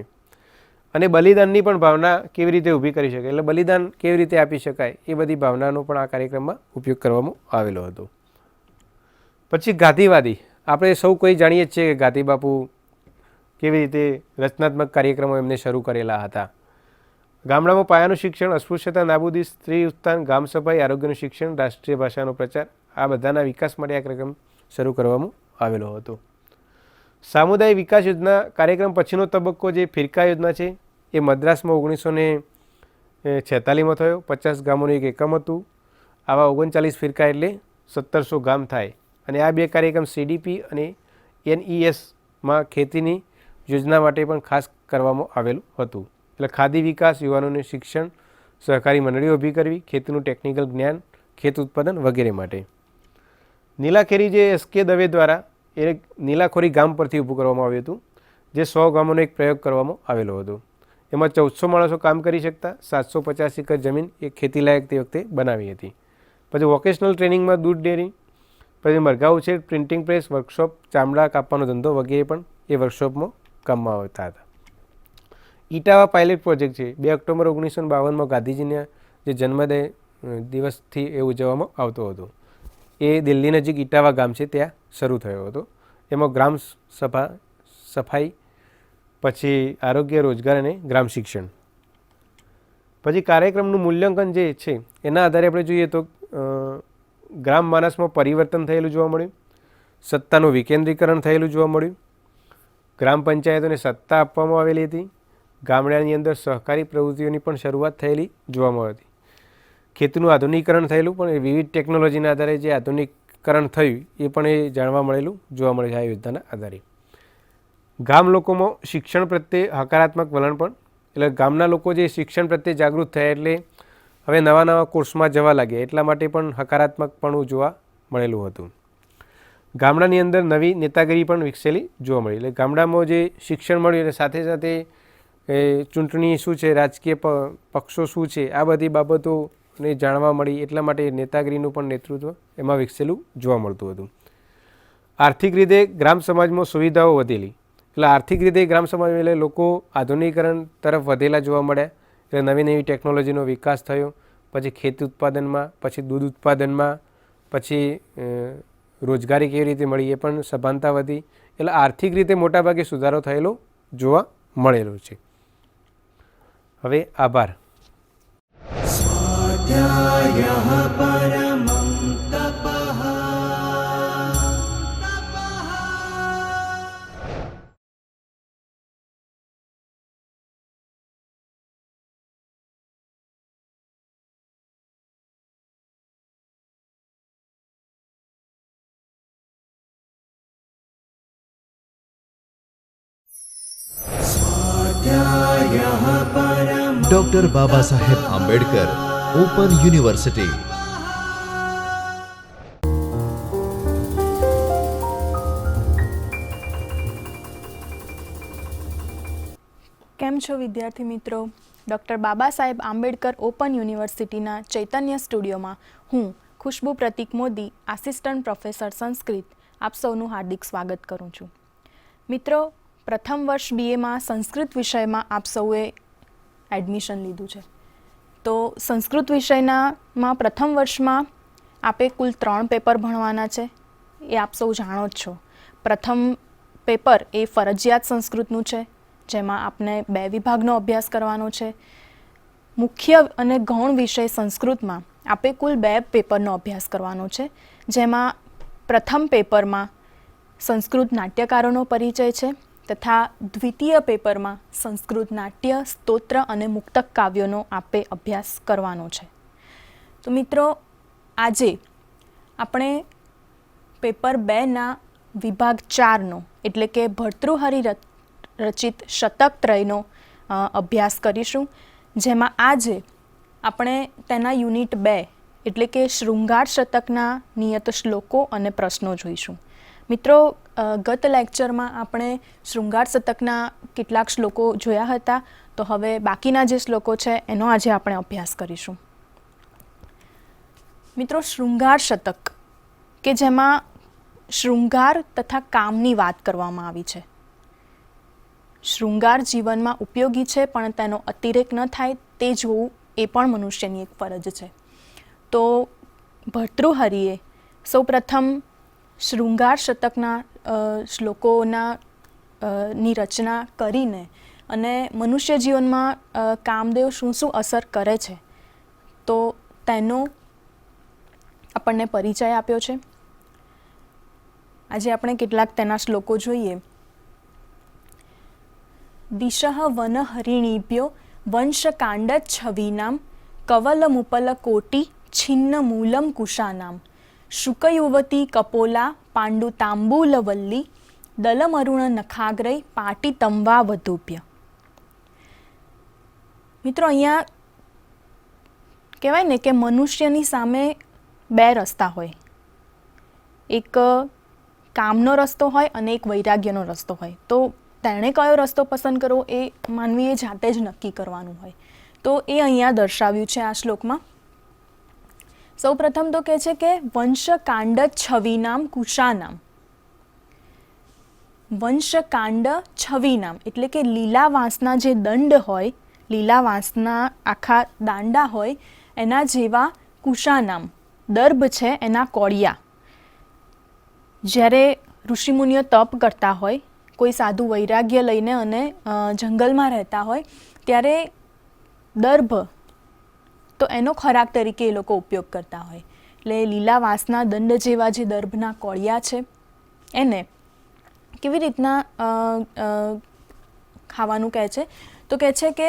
અને બલિદાનની પણ ભાવના કેવી રીતે ઊભી કરી શકાય એટલે બલિદાન કેવી રીતે આપી શકાય એ બધી ભાવનાનો પણ આ કાર્યક્રમમાં ઉપયોગ કરવામાં આવેલો હતો. પછી ગાંધીવાદી આપણે સૌ કોઈ જાણીએ છીએ કે ગાંધી બાપુ કેવી રીતે રચનાત્મક કાર્યક્રમો એમને શરૂ કરેલા હતા. ગામડામાં પાયાનું શિક્ષણ, અસ્પૃશ્યતા નાબૂદી, સ્ત્રી ઉત્થાન, ગામ સફાઈ, આરોગ્યનું શિક્ષણ, રાષ્ટ્રીય ભાષાનો પ્રચાર આ બધાના વિકાસ માટે આ કાર્યક્રમ શરૂ કરવામાં આવેલો હતો. સામુદાયિક વિકાસ યોજના કાર્યક્રમ પછીનો તબક્કો જે ફિરકા યોજના છે એ મદ્રાસમાં 1946માં થયો. 50 ગામોનું એક એકમ હતું. આવા 39 ફિરકા એટલે 1700 ગામ થાય. અને આ બે કાર્યક્રમ CDP અને NESમાં ખેતીની યોજના માટે પણ ખાસ કરવામાં આવેલું હતું. એટલે ખાદી વિકાસ, યુવાનોને શિક્ષણ, સહકારી મંડળીઓ ઊભી કરવી, ખેતીનું ટેકનિકલ જ્ઞાન, ખેત ઉત્પાદન વગેરે માટે. નીલાખેરી જે SK દવે દ્વારા એ નીલાખોરી ગામ પરથી ઊભું કરવામાં આવ્યું હતું, જે 100 ગામોનો એક પ્રયોગ કરવામાં આવેલો હતો. એમાં 1400 માણસો કામ કરી શકતા. 750 એકર જમીન એ ખેતીલાયક તે વખતે બનાવી હતી. પછી વોકેશનલ ટ્રેનિંગમાં દૂધ ડેરી, પછી મરઘા ઉછેર, પ્રિન્ટિંગ પ્રેસ, વર્કશોપ, ચામડા કાપવાનો ધંધો વગેરે પણ એ વર્કશોપમાં કામમાં આવતા હતા. ઇટાવા પાયલટ પ્રોજેક્ટ છે 2 ઓક્ટોબર 1952માં ગાંધીજીના જે જન્મ દિવસથી એ ઉજવવામાં આવતો હતો. એ દિલ્હી નજીક ઇટાવા ગામ છે ત્યાં શરૂ થયો હતો. એમાં ગ્રામ સફાઈ, પછી આરોગ્ય, રોજગાર અને ગ્રામ શિક્ષણ. પછી કાર્યક્રમનું મૂલ્યાંકન જે છે એના આધારે આપણે જોઈએ તો ગ્રામ માનસમાં પરિવર્તન થયેલું જોવા મળ્યું, સત્તાનું વિકેન્દ્રીકરણ થયેલું જોવા મળ્યું, ગ્રામ પંચાયતોને સત્તા આપવામાં આવેલી હતી, ગામડાની અંદર સહકારી પ્રવૃત્તિઓની પણ શરૂઆત થયેલી જોવા મળી હતી, ખેતીનું આધુનિકરણ થયેલું પણ વિવિધ ટેકનોલોજીના આધારે જે આધુનિકરણ થયું એ પણ એ જાણવા મળેલું જોવા મળે છે આ યોજનાના આધારે. ગામ લોકોમાં શિક્ષણ પ્રત્યે હકારાત્મક વલણ પણ એટલે ગામના લોકો જે શિક્ષણ પ્રત્યે જાગૃત થયા એટલે હવે નવા નવા કોર્સમાં જવા લાગ્યા એટલા માટે પણ હકારાત્મકપણું જોવા મળેલું હતું. ગામડાની અંદર નવી નેતાગીરી પણ વિકસેલી જોવા મળી. એટલે ગામડામાં જે શિક્ષણ મળ્યું એટલે સાથે સાથે ચૂંટણી શું છે, રાજકીય પક્ષો શું છે, આ બધી બાબતોને જાણવા મળી એટલા માટે નેતાગીરીનું પણ નેતૃત્વ એમાં વિકસેલું જોવા મળતું હતું. આર્થિક રીતે ગ્રામ સમાજમાં સુવિધાઓ વધેલી એટલે આર્થિક રીતે ગ્રામ સમાજ એટલે લોકો આધુનિકરણ તરફ વધેલા જોવા મળ્યા. એટલે નવી નવી ટેકનોલોજીનો વિકાસ થયો. પછી ખેતી ઉત્પાદનમાં, પછી દૂધ ઉત્પાદનમાં, પછી રોજગારી કેવી રીતે મળી એ પણ સભાનતા વધી. એટલે આર્થિક રીતે મોટાભાગે સુધારો થયેલો જોવા મળેલો છે. હવે આભાર. Doctor Baba Saheb Ambedkar open university. કેમ છો વિદ્યાર્થી મિત્રો? ડૉક્ટર બાબા સાહેબ આંબેડકર ઓપન યુનિવર્સિટીના ચૈતન્ય સ્ટુડિયોમાં હું ખુશ્બુ પ્રતીક મોદી, આસિસ્ટન્ટ પ્રોફેસર સંસ્કૃત, આપ સૌનું હાર્દિક સ્વાગત કરું છું. મિત્રો, પ્રથમ વર્ષ BAમાં સંસ્કૃત વિષયમાં આપ સૌએ એડમિશન લીધું છે. તો સંસ્કૃત વિષયમાં પ્રથમ વર્ષમાં આપે કુલ 3 પેપર ભણવાના છે એ આપ સૌ જાણો જ છો. પ્રથમ પેપર એ ફરજિયાત સંસ્કૃતનું છે, જેમાં આપને 2 વિભાગનો અભ્યાસ કરવાનો છે. મુખ્ય અને ગૌણ વિષય સંસ્કૃતમાં આપે કુલ 2 પેપરનો અભ્યાસ કરવાનો છે, જેમાં પ્રથમ પેપરમાં સંસ્કૃત નાટ્યકારોનો પરિચય છે તથા દ્વિતીય પેપરમાં સંસ્કૃત નાટ્ય, સ્તોત્ર અને મુક્તક કાવ્યોનો આપે અભ્યાસ કરવાનો છે. તો મિત્રો, આજે આપણે પેપર 2ના વિભાગ 4નો એટલે કે ભર્તૃહરિ રચિત શતક ત્રયનો અભ્યાસ કરીશું, જેમાં આજે આપણે તેના યુનિટ 2 એટલે કે શૃંગાર શતકના નિયત શ્લોકો અને પ્રશ્નો જોઈશું. મિત્રો, ગત લેક્ચરમાં આપણે શૃંગાર શતકના કેટલાક શ્લોકો જોયા હતા, તો હવે બાકીના જે શ્લોકો છે એનો આજે આપણે અભ્યાસ કરીશું. મિત્રો, શૃંગાર શતક કે જેમાં શૃંગાર તથા કામની વાત કરવામાં આવી છે. શૃંગાર જીવનમાં ઉપયોગી છે, પણ તેનો અતિરેક ન થાય તે જોવું એ પણ મનુષ્યની એક ફરજ છે. તો ભર્તૃહરિએ સૌપ્રથમ શૃંગાર શતકના શ્લોકોની રચના કરીને અને મનુષ્ય જીવનમાં કામદેવ શું શું અસર કરે છે તો તેનો આપણને પરિચય આપ્યો છે. આજે આપણે કેટલાક તેના શ્લોકો જોઈએ. દિશઃ વન હરિણીભ્યો વંશકાંડ છવીનામ કવલમુપલ કોટી છિન્ન મૂલમ કુશાનામ શુકયુવતી કપોલા પાંડુ તાંબૂલવલ્લી દલમરુણ નખાગ્રય પાટીતંવા વધુભ્ય. મિત્રો, અહીંયા કહેવાય ને કે મનુષ્યની સામે 2 રસ્તા હોય. એક કામનો રસ્તો હોય અને એક વૈરાગ્યનો રસ્તો હોય. તો તેણે કયો રસ્તો પસંદ કરવો એ માનવીએ જાતે જ નક્કી કરવાનું હોય. તો એ અહીંયા દર્શાવ્યું છે આ શ્લોકમાં. સૌ પ્રથમ તો કહે છે કે વંશકાંડ છવીનામ કુશાનામ. વંશકાંડ છવીનામ એટલે કે લીલા વાંસના જે દંડ હોય, લીલા વાંસના આખા દાંડા હોય એના જેવા કુશાનામ, દર્ભ છે એના કોળિયા. જ્યારે ઋષિમુનિઓ તપ કરતા હોય, કોઈ સાધુ વૈરાગ્ય લઈને અને જંગલમાં રહેતા હોય, ત્યારે દર્ભ તો એનો ખોરાક તરીકે એ લોકો ઉપયોગ કરતા હોય. એટલે લીલા વાંસના દંડ જેવા જે દર્ભના કોળિયા છે એને કેવી રીતના ખાવાનું કહે છે, તો કહે છે કે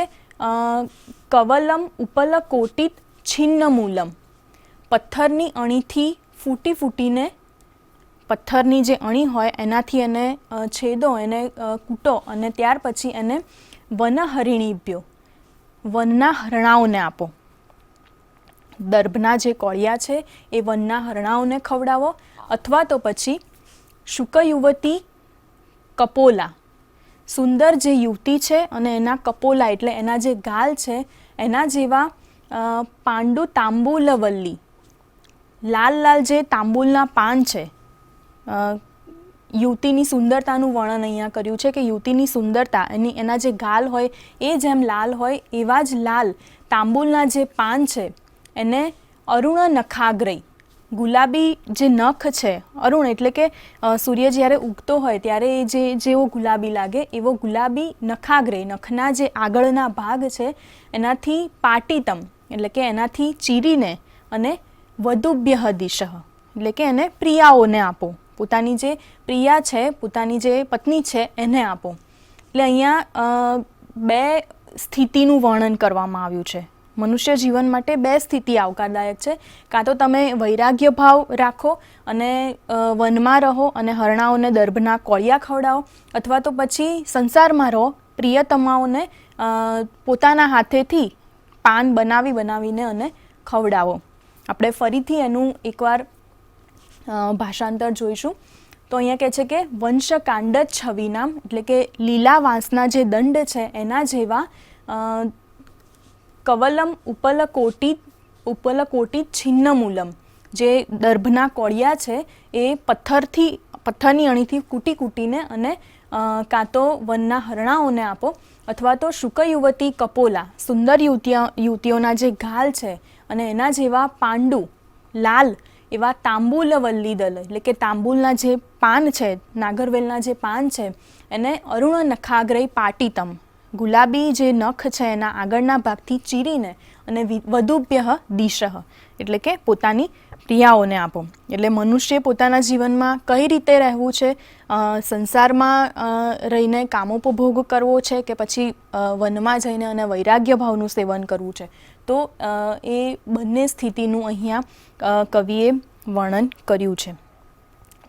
કવલમ ઉપલ કોટિત છિન્ન મૂલમ. પથ્થરની અણીથી ફૂટીને પથ્થરની જે અણી હોય એનાથી એને છેદો, એને કૂટો અને ત્યાર પછી એને વન હરિણીભ્યો, વનના હરણાઓને આપો. દર્ભના જે કોળિયા છે એ વનના હરણાઓને ખવડાવો, અથવા તો પછી શુકયુવતી કપોલા, સુંદર જે યુવતી છે અને એના કપોલા એટલે એના જે ગાલ છે એના જેવા પાંડુ તાંબૂલવલ્લી, લાલ લાલ જે તાંબુલના પાન છે. યુવતીની સુંદરતાનું વર્ણન અહીંયા કર્યું છે કે યુવતીની સુંદરતા એના જે ગાલ હોય એ જેમ લાલ હોય એવા જ લાલ તાંબુલના જે પાન છે એને અરુણ નખાગ્રય, ગુલાબી જે નખ છે, અરુણ એટલે કે સૂર્ય જ્યારે ઉગતો હોય ત્યારે એ જેવો ગુલાબી લાગે એવો ગુલાબી નખાગ્રય, નખના જે આગળના ભાગ છે એનાથી પાટીતમ એટલે કે એનાથી ચીરીને અને વધુભ્ય દિશઃ એટલે કે એને પ્રિયાઓને આપો. પોતાની જે પ્રિયા છે, પોતાની જે પત્ની છે એને આપો. એટલે અહીંયા 2 સ્થિતિનું વર્ણન કરવામાં આવ્યું છે. મનુષ્ય જીવન માટે 2 સ્થિતિ આવકારદાયક છે. કાં તો તમે વૈરાગ્ય ભાવ રાખો અને વનમાં રહો અને હરણાઓને દર્ભના કોળિયા ખવડાવો, અથવા તો પછી સંસારમાં રહો, પ્રિયતમાઓને પોતાના હાથેથી પાન બનાવીને અને ખવડાવો. આપણે ફરીથી એનું એકવાર ભાષાંતર જોઈશું. તો અહીંયા કહે છે કે વંશકાંડ છવીનામ એટલે કે લીલા વાંસના જે દંડ છે એના જેવા કવલમ ઉપલ કોટી છિન્ન મૂલમ, જે દર્ભના કોળિયા છે એ પથ્થરની અણીથી કૂટીને અને કાં તો વનના હરણાઓને આપો, અથવા તો શુકયુવતી કપોલા, સુંદર યુવતીઓના જે ગાલ છે અને એના જેવા પાંડુ, લાલ એવા તાંબૂલવલ્લી દલ એટલે કે તાંબુલના જે પાન છે, નાગરવેલના જે પાન છે એને અરુણ નખાગ્રય પાટીતમ, ગુલાબી જે નખ છે એના આગળના ભાગથી ચીરીને અને વધુભ્ય દિશઃ એટલે કે પોતાની પ્રિયાઓને આપો. એટલે મનુષ્ય પોતાના જીવનમાં કઈ રીતે રહેવું છે, સંસારમાં રહીને કામોપભોગ કરવો છે કે પછી વનમાં જઈને અને વૈરાગ્ય ભાવનું સેવન કરવું છે, તો એ બંને સ્થિતિનું અહીંયા કવિએ વર્ણન કર્યું છે.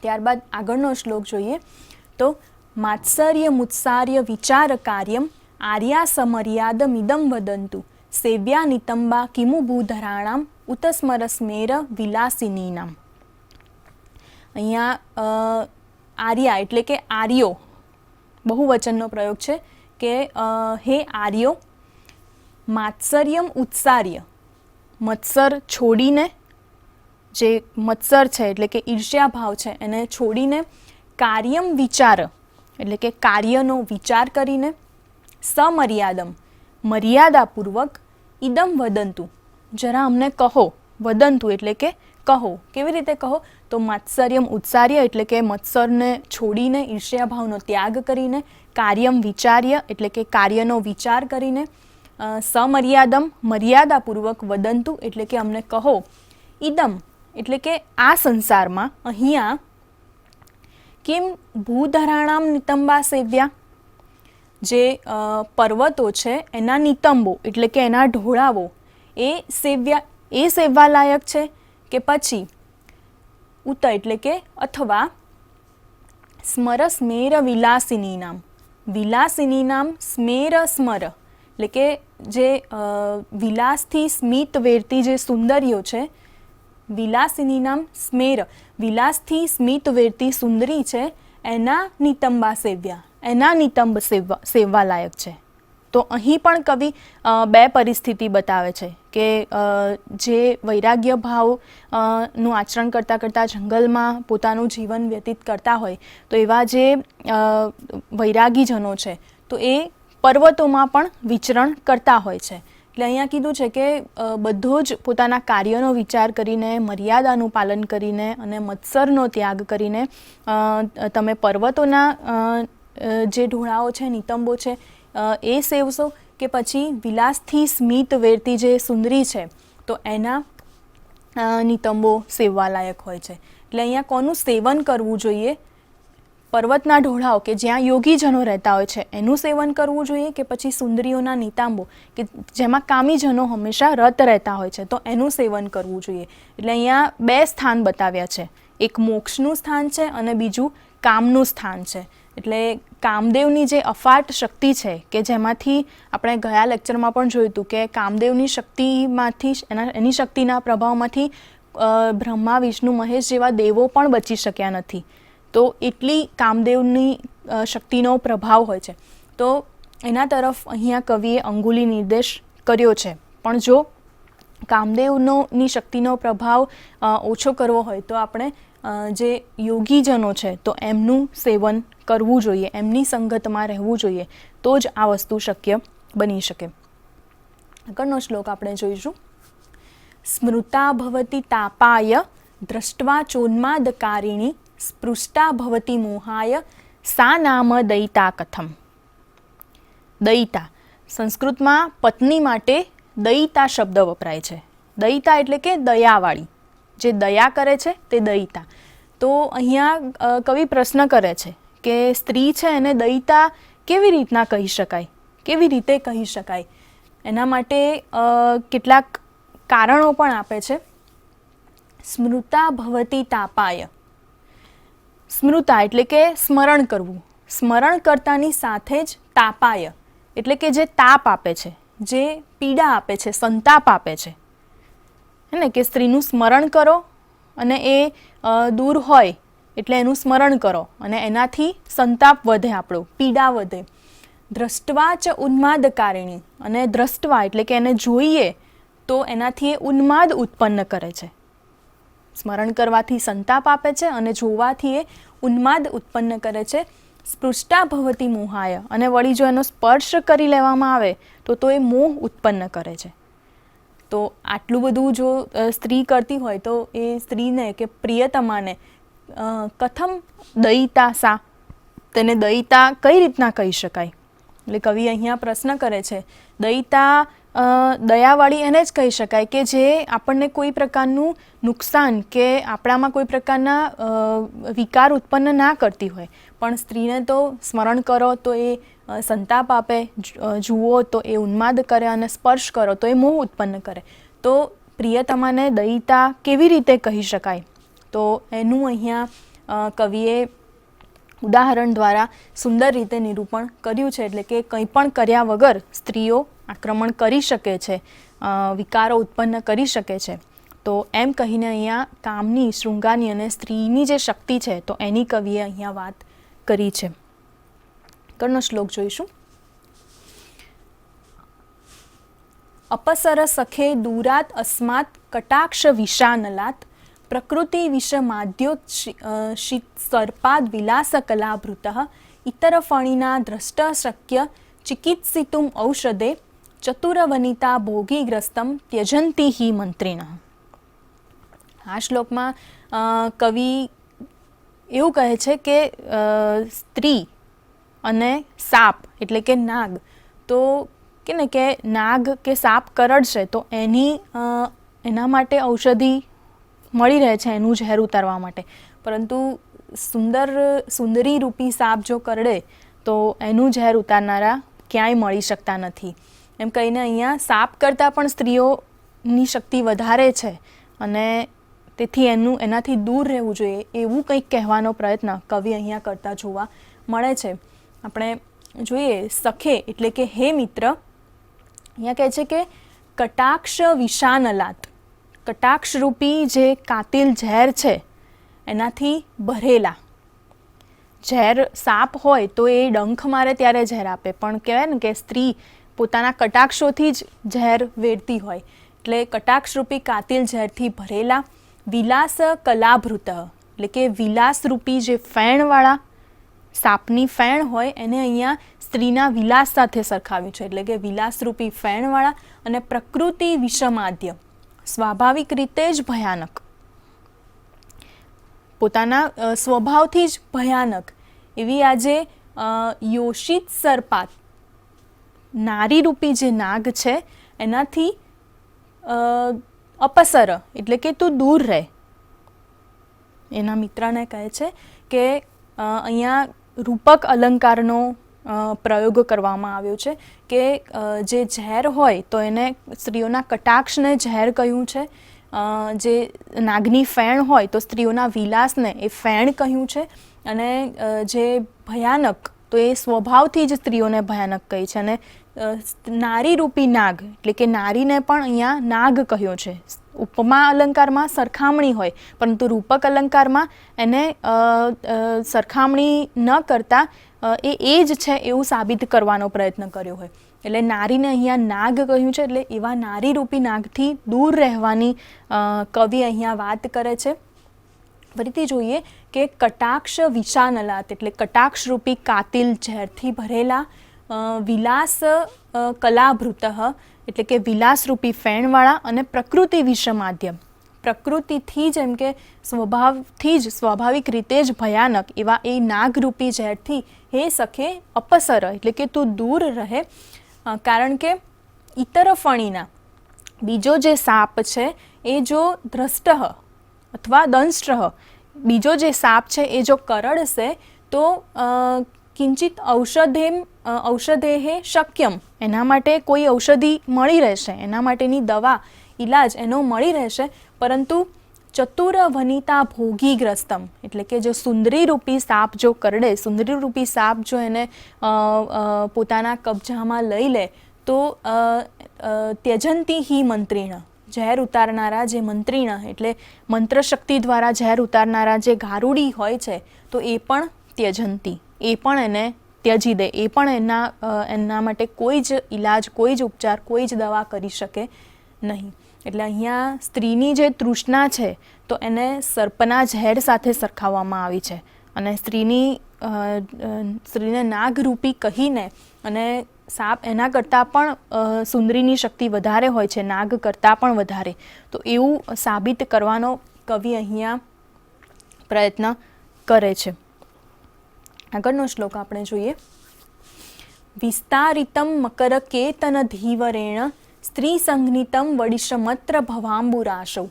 ત્યારબાદ આગળનો શ્લોક જોઈએ તો માત્સર્ય મુત્સાર્ય વિચાર કાર્યમ આર્યા સમર્યાદમિદમ વદંતુ સેવ્યા નિતંબા કિમુ ભૂધરાણામ ઉતસ્મરસ્મેર વિલાસિનીનામ. અહીંયા આર્યા એટલે કે આર્યો બહુવચનનો પ્રયોગ છે કે હે આર્યો, માત્સર્યમ ઉત્સાર્ય, મત્સર છોડીને, જે મત્સર છે એટલે કે ઈર્ષ્યા ભાવ છે એને છોડીને, કાર્યમ વિચાર એટલે કે કાર્યનો વિચાર કરીને, સમર્યાદમ મર્યાદાપૂર્વક, ઇદમ વદંતુ જરા અમને કહો, વદંતુ એટલે કે કહો. કેવી રીતે કહો? તો માત્સર્યમ ઉત્સાર્ય એટલે કે મત્સરને છોડીને, ઈર્ષ્યાભાવનો ત્યાગ કરીને, કાર્યમ વિચાર્ય એટલે કે કાર્યનો વિચાર કરીને, સમર્યાદમ મર્યાદાપૂર્વક, વદંતુ એટલે કે અમને કહો, ઇદમ એટલે કે આ સંસારમાં, અહીંયા, કેમ ભૂધરાણામ નિતંબા સેવ્યા, જે પર્વતો છે એના નિતંબો એટલે કે એના ઢોળાવો એ સેવવા લાયક છે કે પછી ઉત એટલે કે અથવા સ્મર વિલાસિની નામ, વિલાસિની નામ સ્મેર સ્મર એટલે કે જે વિલાસથી સ્મિત વેરતી જે સુંદરીઓ છે, વિલાસિની નામ સ્મેર વિલાસથી સ્મિત વેરતી સુંદરી છે એના નિતંબા સેવ્યા, એના નિતંબ સેવવા લાયક છે. તો અહીં પણ કવિ બે પરિસ્થિતિ બતાવે છે કે જે વૈરાગ્ય ભાવ નું આચરણ કરતાં કરતાં જંગલમાં પોતાનું જીવન વ્યતીત કરતા હોય તો એવા જે વૈરાગીજનો છે તો એ પર્વતોમાં પણ વિચરણ કરતા હોય છે. એટલે અહીંયા કીધું છે કે બધો જ પોતાના કાર્યનો વિચાર કરીને, મર્યાદાનું પાલન કરીને અને મત્સરનો ત્યાગ કરીને તમે પર્વતોના જે ઢોળાઓ છે, નિતંબો છે એ સેવશો કે પછી વિલાસથી સ્મિત વેરતી જે સુંદરી છે તો એના નિતંબો સેવવા લાયક હોય છે. એટલે અહીંયા કોનું સેવન કરવું જોઈએ? પર્વતના ઢોળાઓ કે જ્યાં યોગીજનો રહેતા હોય છે એનું સેવન કરવું જોઈએ કે પછી સુંદરીઓના નિતાંબો કે જેમાં કામીજનો હંમેશા રત રહેતા હોય છે તો એનું સેવન કરવું જોઈએ. એટલે અહીંયા બે સ્થાન બતાવ્યા છે, એક મોક્ષનું સ્થાન છે અને બીજું કામનું સ્થાન છે. એટલે કામદેવની જે અફાટ શક્તિ છે કે જેમાંથી આપણે ગયા લેક્ચરમાં પણ જોયું હતું કે કામદેવની શક્તિમાંથી એની શક્તિના પ્રભાવમાંથી બ્રહ્મા, વિષ્ણુ, મહેશ જેવા દેવો પણ બચી શક્યા નથી. તો એટલી કામદેવની શક્તિનો પ્રભાવ હોય છે. તો એના તરફ અહીંયા કવિએ અંગુલી નિર્દેશ કર્યો છે. પણ જો કામદેવની શક્તિનો પ્રભાવ ઓછો કરવો હોય તો આપણે જે યોગીજનો છે તો એમનું સેવન કરવું જોઈએ, એમની સંગતમાં રહેવું જોઈએ, તો જ આ વસ્તુ શક્ય બની શકે. આગળનો શ્લોક આપણે જોઈશું. સ્મૃતા ભવતી તાપાય દ્રષ્ટવા ચોન્માદકારિણી સ્પૃષ્ટા ભવતી મોહાય સા નામ દયિતા કથમ. દયિતા સંસ્કૃતમાં પત્ની માટે દયિતા શબ્દ વપરાય છે. દયિતા એટલે કે દયાવાળી, જે દયા કરે છે તે દયિતા. તો અહીંયા કવિ પ્રશ્ન કરે છે કે સ્ત્રી છે એને દયિતા કેવી રીતના કહી શકાય, કેવી રીતે કહી શકાય? એના માટે કેટલાક કારણો પણ આપે છે. સ્મૃતા ભવતી તાપાય, સ્મૃતા એટલે કે સ્મરણ કરવું, સ્મરણ કરતાની સાથે જ તાપાય એટલે કે જે તાપ આપે છે, જે પીડા આપે છે, સંતાપ આપે છે. હે ને કે સ્ત્રીનું સ્મરણ કરો અને એ દૂર હોય એટલે એનું સ્મરણ કરો અને એનાથી સંતાપ વધે, આપણો પીડા વધે. દ્રષ્ટવા ચ ઉન્માદકારિણી, અને દ્રષ્ટવા એટલે કે એને જોઈએ તો એનાથી એ ઉન્માદ ઉત્પન્ન કરે છે. સ્મરણ કરવાથી સંતાપ આપે છે અને જોવાથી એ ઉન્માદ ઉત્પન્ન કરે છે. સ્પૃષ્ટા ભવતી મોહાય, અને વળી જો એનો સ્પર્શ કરી લેવામાં આવે તો એ મોહ ઉત્પન્ન કરે છે. તો આટલું બધું જો સ્ત્રી કરતી હોય તો એ સ્ત્રીને કે પ્રિયતમાને કથમ દયિતા સા, તેને દયિતા કઈ રીતના કહી શકાય? એટલે કવિ અહીંયા પ્રશ્ન કરે છે. દયિતા દયાવાળી એને જ કહી શકાય કે જે આપણને કોઈ પ્રકારનું નુકસાન કે આપણામાં કોઈ પ્રકારના વિકાર ઉત્પન્ન ના કરતી હોય, પણ સ્ત્રીને તો સ્મરણ કરો તો એ સંતાપ આપે, જુઓ તો એ ઉન્માદ કરે અને સ્પર્શ કરો તો એ મોહ ઉત્પન્ન કરે. તો પ્રિયતમાને દયિતા કેવી રીતે કહી શકાય? તો એનું અહીંયા કવિએ ઉદાહરણ દ્વારા સુંદર રીતે નિરૂપણ કર્યું છે. એટલે કે કંઈ પણ કર્યા વગર સ્ત્રીઓ આક્રમણ કરી શકે છે, વિકારો ઉત્પન્ન કરી શકે છે. તો એમ કહીને અહીંયા કામની, શૃંગારની અને સ્ત્રીની જે શક્તિ છે તો એની કવિએ અહીંયા વાત કરી છે. આગળનો શ્લોક જોઈશું. અપસર સખે દૂરાત અસ્માત કટાક્ષ વિશાનલાત પ્રકૃતિ વિષમાદ્યોશિત સર્પાદ વિલાસ કલાભૃત ઇતરફણિના દ્રષ્ટ શક્ય ચિકિત્સિતુમ ઔષધે ચતુરવનિતા ભોગીગ્રસ્તમ ત્યજંતી હિ મંત્રિણ. આ શ્લોકમાં કવિ એવું કહે છે કે સ્ત્રી અને સાપ એટલે કે નાગ, તો કે નાગ કે સાપ કરડશે તો એના માટે ઔષધિ મળી રહે છે, એનું ઝેર ઉતારવા માટે. પરંતુ સુંદરી રૂપી સાપ જો કરડે તો એનું ઝેર ઉતારનારા ક્યાંય મળી શકતા નથી. એમ કહીને અહીંયા સાપ કરતાં પણ સ્ત્રીઓની શક્તિ વધારે છે અને તેથી એનાથી દૂર રહેવું જોઈએ એવું કંઈક કહેવાનો પ્રયત્ન કવિ અહીંયા કરતા જોવા મળે છે. આપણે જોઈએ સખે એટલે કે હે મિત્ર. અહીંયા કહે છે કે કટાક્ષ વિષાનલાત, કટાક્ષરૂપી જે કાતિલ ઝેર છે એનાથી ભરેલા. ઝેર સાપ હોય તો એ ડંખ મારે ત્યારે ઝેર આપે, પણ કહેવાય ને કે સ્ત્રી પોતાના કટાક્ષોથી જ ઝેર વેરતી હોય. એટલે કટાક્ષરૂપી કાતિલ ઝેરથી ભરેલા. વિલાસ કલાભૃત એટલે કે વિલાસરૂપી જે ફેણવાળા સાપની ફેણ હોય એને અહીંયા સ્ત્રીના વિલાસ સાથે સરખાવ્યું છે. એટલે કે વિલાસરૂપી ફેણવાળા અને પ્રકૃતિ વિષમાદ્ય સ્વાભાવિક રીતે જ ભયાનક, પોતાના સ્વભાવથી જ ભયાનક એવી આજે યોષિત સર્પાત નારીરૂપી જે નાગ છે એનાથી અપસર એટલે કે તું દૂર રહે. એના મિત્રને કહે છે કે અહીંયા રૂપક અલંકારનો પ્રયોગ કરવામાં આવ્યો છે કે જે ઝેર હોય તો એને સ્ત્રીઓના કટાક્ષને ઝેર કહ્યું છે, જે નાગની ફેણ હોય તો સ્ત્રીઓના વિલાસને એ ફેણ કહ્યું છે, અને જે ભયાનક તો એ સ્વભાવથી જ સ્ત્રીઓને ભયાનક કહી છે. અને નારીરૂપી નાગ એટલે કે નારીને પણ અહીંયા નાગ કહ્યો છે. ઉપમા અલંકારમાં સરખામણી હોય પરંતુ રૂપક અલંકારમાં એને સરખામણી ન કરતા એ જ છે એવું સાબિત કરવાનો પ્રયત્ન કર્યો હોય. એટલે નારીને અહીંયા નાગ કહ્યું છે. એટલે એવા નારીરૂપી નાગથી દૂર રહેવાની કવિ અહીંયા વાત કરે છે. ફરીથી જોઈએ કે કટાક્ષ વિષાનલાત એટલે કટાક્ષરૂપી કાતિલ ઝેરથી ભરેલા. વિલાસ કલાભૃત એટલે કે વિલાસરૂપી ફેણવાળા. અને પ્રકૃતિ વિષમાદ્ય પ્રકૃતિથી જ એમ કે સ્વભાવથી જ સ્વાભાવિક રીતે જ ભયાનક એવા એ નાગરૂપી ઝેરથી હે સખે અપસર એટલે કે તું દૂર રહે. કારણ કે ઇતરફણીના બીજો જે સાપ છે એ જો દ્રષ્ટ અથવા દંષ્ટ બીજો જે સાપ છે એ જો કરડશે તો કિંચિત ઔષધેહે શક્યમ એના માટે કોઈ ઔષધિ મળી રહેશે, એના માટેની દવા ઈલાજ એનો મળી રહેશે. પરંતુ ચતુર વનિતા ભોગીગ્રસ્તમ એટલે કે જો સુંદરી રૂપી સાપ જો કરડે, સુંદરી રૂપી સાપ જો એને પોતાના કબજામાં લઈ લે તો ત્યજંતી હિ મંત્રીણ ઝેર ઉતારનારા જે મંત્રીણ એટલે મંત્રશક્તિ દ્વારા ઝેર ઉતારનારા જે ગારુડી હોય છે તો એ પણ ત્યજંતી એ પણ એને ત્યજી દે, એ પણ એના માટે કોઈ જ ઈલાજ, કોઈ જ ઉપચાર, કોઈ જ દવા કરી શકે નહીં. એટલે અહીંયા સ્ત્રીની જે તૃષ્ણા છે તો એને સર્પના ઝેર સાથે સરખાવવામાં આવી છે. અને સ્ત્રીને નાગરૂપી કહીને અને સાપ એના કરતાં પણ સુંદરીની શક્તિ વધારે હોય છે, નાગ કરતાં પણ વધારે, તો એવું સાબિત કરવાનો કવિ અહીંયા પ્રયત્ન કરે છે. આગળનો શ્લોક આપણે જોઈએ. વિસ્તારિતમ મકર કેતન ધીવરેણ સ્ત્રી સંઘ્નિતમ વડિશમત્ર ભવાંબુરાશૌ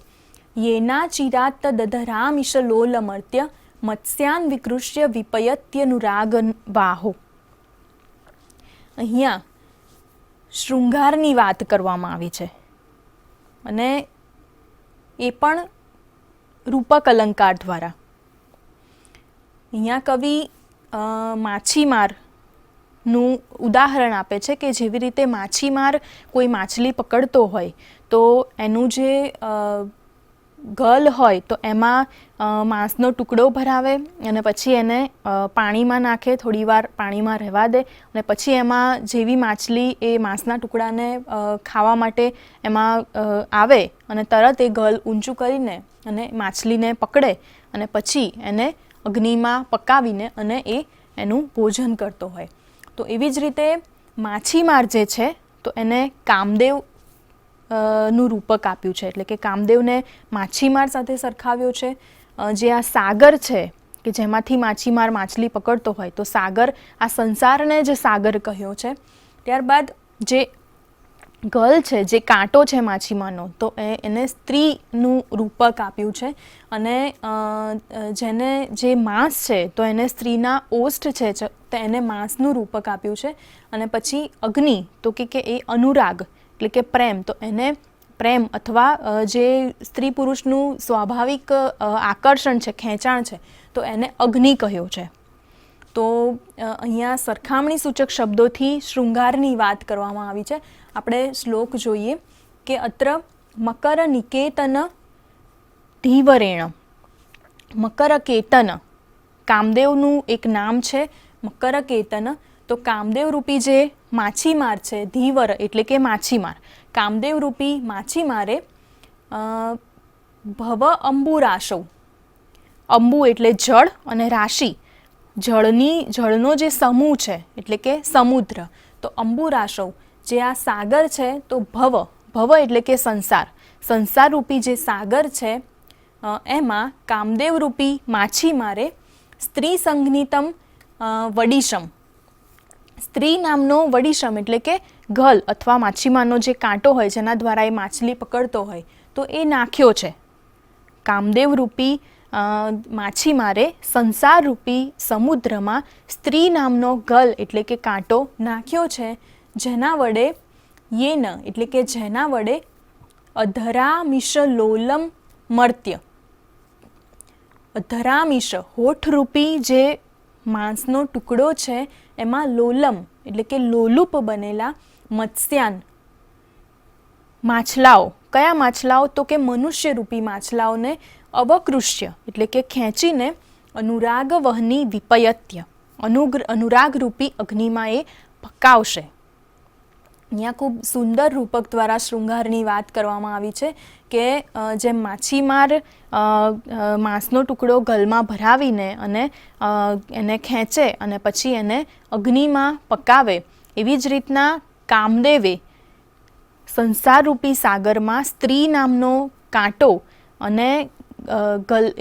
યેના ચિરાત દધરામિશ લોલમર્ત્ય મત્સ્યાન વિકૃષ્ય વિપયત્યનુરાગ વાહો. અહીંયા શૃંગારની વાત કરવામાં આવી છે અને એ પણ રૂપક અલંકાર દ્વારા. અહીંયા કવિ માછીમારનું ઉદાહરણ આપે છે કે જેવી રીતે માછીમાર કોઈ માછલી પકડતો હોય તો એનું જે ગલ હોય તો એમાં માંસનો ટુકડો ભરાવે અને પછી એને પાણીમાં નાખે, થોડીવાર પાણીમાં રહેવા દે અને પછી એમાં જેવી માછલી એ માંસના ટુકડાને ખાવા માટે એમાં આવે અને તરત એ ગલ ઊંચું કરીને અને માછલીને પકડે અને પછી એને અગ્નિમાં પકાવીને અને એ એનું ભોજન કરતો હોય. તો એવી જ રીતે માછીમાર જે છે તો એને કામદેવ નું રૂપક આપ્યું છે, એટલે કે કામદેવને માછીમાર સાથે સરખાવ્યો છે. જે આ સાગર છે કે જેમાંથી માછીમાર માછલી પકડતો હોય તો સાગર, આ સંસારને જે સાગર કહ્યો છે. ત્યારબાદ જે ગલ છે, જે કાંટો છે માછીમારનો, તો એને સ્ત્રીનું રૂપક આપ્યું છે અને જેને જે માંસ છે તો એને સ્ત્રીના ઓષ્ઠ છે તો એને માંસનું રૂપક આપ્યું છે. અને પછી અગ્નિ તો કે એ અનુરાગ એટલે કે પ્રેમ, તો એને પ્રેમ અથવા જે સ્ત્રી પુરુષનું સ્વાભાવિક આકર્ષણ છે, ખેંચાણ છે, તો એને અગ્નિ કહ્યો છે. તો અહીંયા સરખામણી સૂચક શબ્દોથી શૃંગારની વાત કરવામાં આવી છે. આપણે શ્લોક જોઈએ કે અત્ર મકર નિકેતન ધીવરેણ. મકરકેતન કામદેવનું એક નામ છે, મકરકેતન. તો કામદેવ રૂપી જે માછીમાર છે, ધીવર એટલે કે માછીમાર, કામદેવ રૂપી માછીમારે ભવ અંબુરાશૌ, અંબુ એટલે જળ અને રાશિ જળનો જે સમૂહ છે એટલે કે સમુદ્ર, તો અંબુરાશૌ જે આ સાગર છે તો ભવ એટલે કે સંસાર રૂપી જે સાગર છે એમાં કામદેવ રૂપી માછીમારે સ્ત્રી સંજ્ઞિતમ વડિશમ, સ્ત્રી નામનો વડિશમ એટલે કે ગલ અથવા માછીમારનો જે કાંટો હોય જેના દ્વારા એ માછલી પકડતો હોય તો એ નાખ્યો છે. કામદેવ રૂપી માછીમારે સંસાર રૂપી સમુદ્રમાં સ્ત્રી નામનો ગલ એટલે કે કાંટો નાખ્યો છે, જેના વડે યેન એટલે કે જેના વડે અધરામિષ લોલમ મર્ત્ય, અધરામિષ હોઠરૂપી જે માંસનો ટુકડો છે એમાં લોલમ એટલે કે લોલુપ બનેલા મત્સ્યાન માછલાઓ, કયા માછલાઓ તો કે મનુષ્ય રૂપી માછલાઓને અવકૃષ્ય એટલે કે ખેંચીને અનુરાગ વહની વિપયત્ય, અનુરાગ રૂપી અગ્નિમાં એ પકાવશે. અહીંયા ખૂબ સુંદર રૂપક દ્વારા શૃંગારની વાત કરવામાં આવી છે કે જેમ માછીમાર માંસનો ટુકડો ગલમાં ભરાવીને અને એને ખેંચે અને પછી એને અગ્નિમાં પકાવે, એવી જ રીતના કામદેવે સંસારરૂપી સાગરમાં સ્ત્રી નામનો કાંટો અને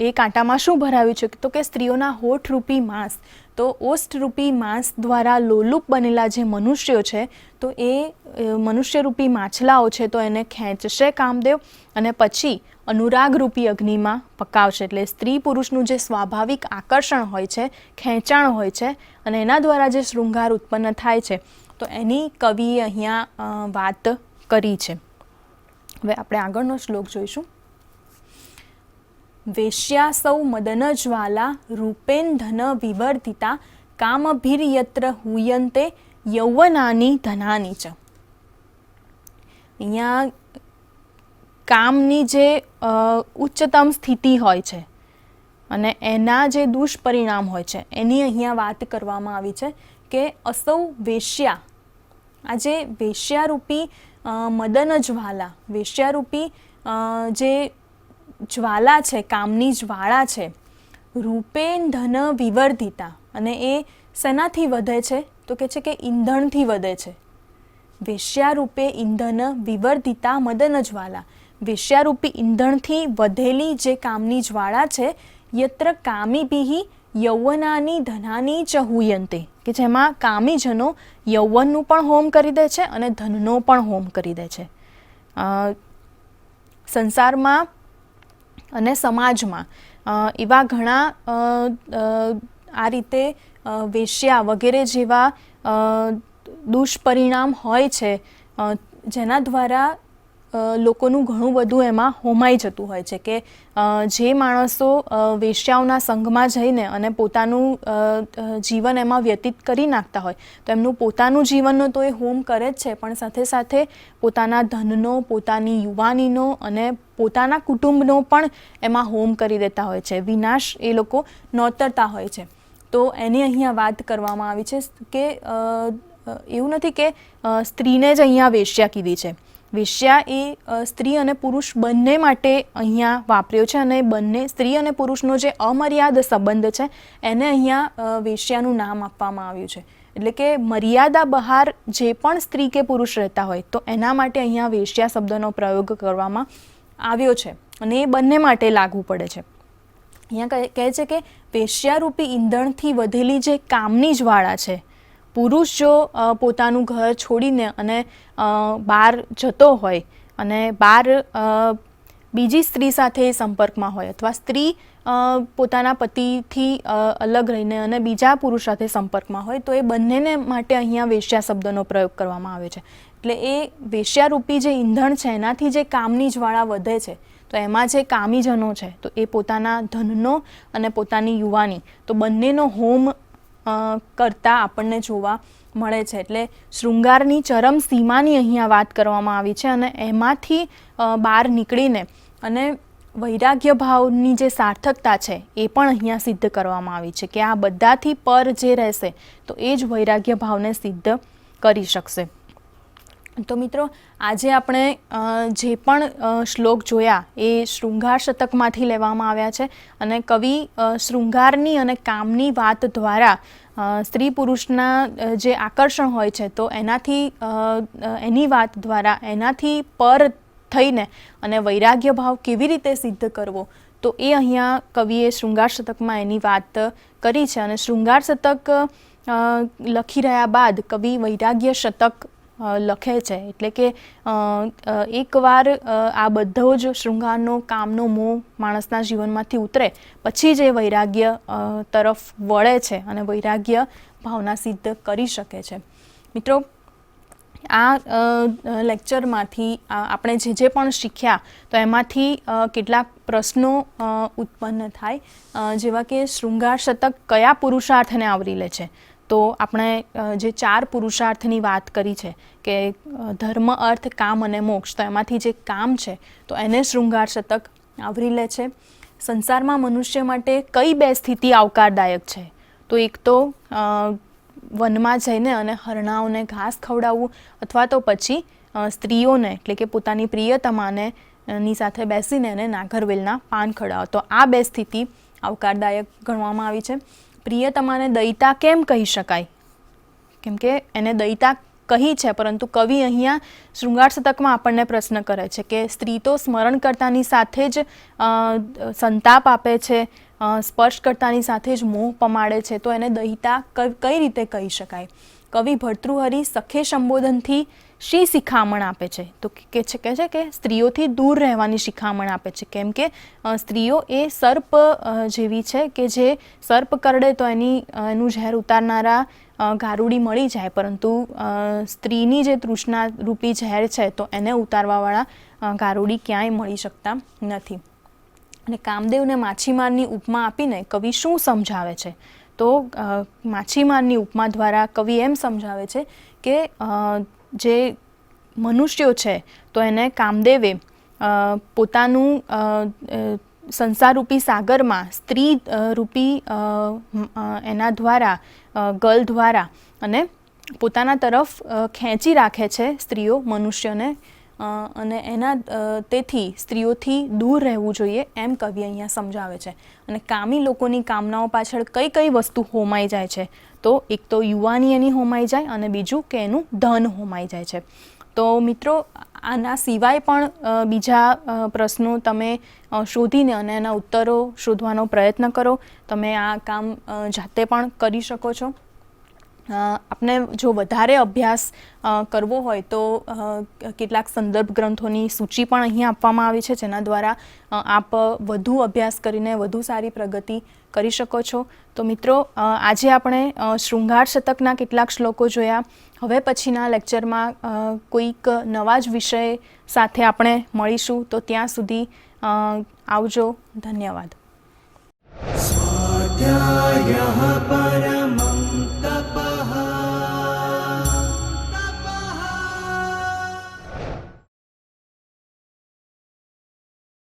એ કાંટામાં શું ભરાવ્યું છે તો કે સ્ત્રીઓના હોઠરૂપી માંસ, તો ઓષ્ઠરૂપી માંસ દ્વારા લોલુપ બનેલા જે મનુષ્યો છે તો એ મનુષ્યરૂપી માછલાઓ છે તો એને ખેંચશે કામદેવ અને પછી અનુરાગરૂપી અગ્નિમાં પકાવશે. એટલે સ્ત્રી પુરુષનું જે સ્વાભાવિક આકર્ષણ હોય છે, ખેંચાણ હોય છે અને એના દ્વારા જે શૃંગાર ઉત્પન્ન થાય છે તો એની કવિએ અહીંયા વાત કરી છે. હવે આપણે આગળનો શ્લોક જોઈશું. વેશ્યાસૌ મદન જ્વાલા રૂપેન ધન વિવર્ધિતા કામભીર્યત્ર હુયંતે યૌવનાની ધનાની ચ. અહીંયા કામની જે ઉચ્ચતમ સ્થિતિ હોય છે અને એના જે દુષ્પરિણામ હોય છે એની અહીંયા વાત કરવામાં આવી છે કે અસૌ વેશ્યા, આ જે વેશ્યારૂપી મદન જ્વાલા, વેશ્યારૂપી જે જ્વાલા છે, કામની જ્વાળા છે, રૂપેન ધન વિવર્ધિતા, અને એ શેનાથી વધે છે તો કે છે કે ઈંધણથી વધે છે. વેશ્યારૂપે ઈંધન વિવર્ધિતા મદન જ્વાલા, વેશ્યારૂપી ઈંધણથી વધેલી જે કામની જ્વાળા છે, યત્ર કામીભિઃ યૌવનાની ધનાની ચ હુયંતે, કે જેમાં કામીજનો યૌવનનું પણ હોમ કરી દે છે અને ધનનો પણ હોમ કરી દે છે. સંસારમાં અને સમાજમાં એવા ઘણા આ રીતે વેશ્યા વગેરે જેવા દુષ્પરિણામ હોય છે જેના દ્વારા લોકોનું ઘણું બધું એમાં હોમાઈ જતું હોય છે કે જે માણસો વેશ્યાઓના સંઘમાં જઈને અને પોતાનું જીવન એમાં વ્યતીત કરી નાખતા હોય તો એમનું પોતાનું જીવનનો તો એ હોમ કરે જ છે, પણ સાથે સાથે પોતાના ધનનો, પોતાની યુવાનીનો અને પોતાના કુટુંબનો પણ એમાં હોમ કરી દેતા હોય છે, વિનાશ એ લોકો નોતરતા હોય છે. તો એની અહીંયા વાત કરવામાં આવી છે કે એવું નથી કે સ્ત્રીને જ અહીંયા વેશ્યા કીધી છે. વેશ્યા એ સ્ત્રી અને પુરુષ બંને માટે અહીંયા વાપર્યો છે અને બંને સ્ત્રી અને પુરુષનો જે અમર્યાદ સંબંધ છે એને અહીંયા વેશ્યાનું નામ આપવામાં આવ્યું છે. એટલે કે મર્યાદા બહાર જે પણ સ્ત્રી કે પુરુષ રહેતા હોય તો એના માટે અહીંયા વેશ્યા શબ્દનો પ્રયોગ કરવામાં આવ્યો છે અને એ બંને માટે લાગુ પડે છે. અહીંયા કહે છે કે વેશ્યારૂપી ઈંધણથી વધેલી જે કામની જ્વાળા છે, પુરુષ જો પોતાનું ઘર છોડીને અને બહાર જતો હોય અને બહાર બીજી સ્ત્રી સાથે સંપર્કમાં હોય અથવા સ્ત્રી પોતાના પતિથી અલગ રહીને અને બીજા પુરુષ સાથે સંપર્કમાં હોય તો એ બંનેને માટે અહીંયા વેશ્યા શબ્દનો પ્રયોગ કરવામાં આવે છે. એટલે એ વેશ્યારૂપી જે ઈંધણ છે એનાથી જે કામની જ્વાળા વધે છે તો એમાં જે કામીજનો છે તો એ પોતાના ધનનો અને પોતાની યુવાની તો બંનેનો હોમ કરતા આપણને જોવા મળે છે. એટલે શૃંગારની ચરમ સીમાની અહીંયા વાત કરવામાં આવી છે અને એમાંથી બહાર નીકળીને અને વૈરાગ્ય ભાવની જે સાર્થકતા છે એ પણ અહીંયા સિદ્ધ કરવામાં આવી છે કે આ બધાથી પર જે રહેશે તો એ જ વૈરાગ્ય ભાવને સિદ્ધ કરી શકશે. તો મિત્રો આજે આપણે જે પણ શ્લોક જોયા એ શૃંગાર શતકમાંથી લેવામાં આવ્યા છે અને કવિ શૃંગારની અને કામની વાત દ્વારા સ્ત્રી પુરુષના જે આકર્ષણ હોય છે તો એનાથી એની વાત દ્વારા એનાથી પર થઈને અને વૈરાગ્ય ભાવ કેવી રીતે સિદ્ધ કરવો તો એ અહીંયા કવિએ શૃંગાર શતકમાં એની વાત કરી છે. અને શૃંગાર શતક લખી રહ્યા બાદ કવિ વૈરાગ્ય શતક લખે છે. એટલે કે એકવાર આ બધો જ શૃંગારનો કામનો મોહ માણસના જીવનમાંથી ઉતરે પછી જ એ વૈરાગ્ય તરફ વળે છે અને વૈરાગ્ય ભાવના સિદ્ધ કરી શકે છે. મિત્રો આ લેક્ચરમાંથી આપણે જે પણ શીખ્યા તો એમાંથી કેટલાક પ્રશ્નો ઉત્પન્ન થાય જેવા કે શૃંગાર શતક કયા પુરુષાર્થને આવરી લે છે. તો આપણે જે 4 પુરુષાર્થની વાત કરી છે કે ધર્મ, અર્થ, કામ અને મોક્ષ, તો એમાંથી જે કામ છે તો એને શૃંગાર શતક આવરી લે છે. સંસારમાં મનુષ્ય માટે કઈ 2 સ્થિતિ આવકારદાયક છે? તો એક તો વનમાં જઈને અને હરણાઓને ઘાસ ખવડાવવું અથવા તો પછી સ્ત્રીઓને એટલે કે પોતાની પ્રિયતમાને ની સાથે બેસીને એને નાગરવેલના પાન ખવડાવવા. તો આ 2 સ્થિતિ આવકારદાયક ગણવામાં આવી છે. પ્રિયતમાને દયિતા કેમ કહી શકાય? કેમ કે એને દયિતા કહી છે, પરંતુ કવિ અહીંયા શૃંગાર શતકમાં આપણને પ્રશ્ન કરે છે કે સ્ત્રી તો સ્મરણ કરતાની સાથે જ સંતાપ આપે છે, સ્પર્શ કરતાની સાથે જ મોહ પમાડે છે, તો એને દયિતા કઈ રીતે કહી શકાય? કવિ ભર્તૃહરિ સખે સંબોધનથી શી શિખામણ આપે છે? તો કહે છે કે સ્ત્રીઓથી દૂર રહેવાની શિખામણ આપે છે. કેમ કે સ્ત્રીઓ એ સર્પ જેવી છે કે જે સર્પ કરડે તો એનું ઝેર ઉતારનારા ગારુડી મળી જાય, પરંતુ સ્ત્રીની જે તૃષ્ણા રૂપી ઝેર છે તો એને ઉતારવાવાળા ગારુડી ક્યાંય મળી શકતા નથી. અને કામદેવને માછીમારની ઉપમા આપીને કવિ શું સમજાવે છે? તો માછીમારની ઉપમા દ્વારા કવિ એમ સમજાવે છે કે જે મનુષ્યો છે તો એને કામદેવે પોતાનું સંસારરૂપી સાગરમાં સ્ત્રી રૂપી એના દ્વારા ગલ દ્વારા અને પોતાના તરફ ખેંચી રાખે છે સ્ત્રીઓ મનુષ્યને, અને તેથી સ્ત્રીઓથી દૂર રહેવું જોઈએ એમ કવિ અહીંયા સમજાવે છે. અને કામી લોકોની કામનાઓ પાછળ કઈ કઈ વસ્તુ હોમાઈ જાય છે? તો એક તો યુવાની એની હોમાઈ જાય અને બીજું કે એનું ધન હોમાઈ જાય છે. તો મિત્રો આના સિવાય પણ બીજા પ્રશ્નો તમે શોધીને અને એના ઉત્તરો શોધવાનો પ્રયત્ન કરો. તમે આ કામ જાતે પણ કરી શકો છો. આપને જો વધારે અભ્યાસ કરવો હોય તો કેટલાક સંદર્ભ ગ્રંથોની સૂચિ પણ અહીં આપવામાં આવી છે, જેના દ્વારા આપ વધુ અભ્યાસ કરીને વધુ સારી પ્રગતિ કરી શકો છો. તો મિત્રો, આજે આપણે શૃંગાર શતકના કેટલાક શ્લોકો જોયા. હવે પછીના લેક્ચરમાં કોઈક નવા જ વિષય સાથે આપણે મળીશું. તો ત્યાં સુધી આવજો. ધન્યવાદ. स्वाध्यायः परमं तप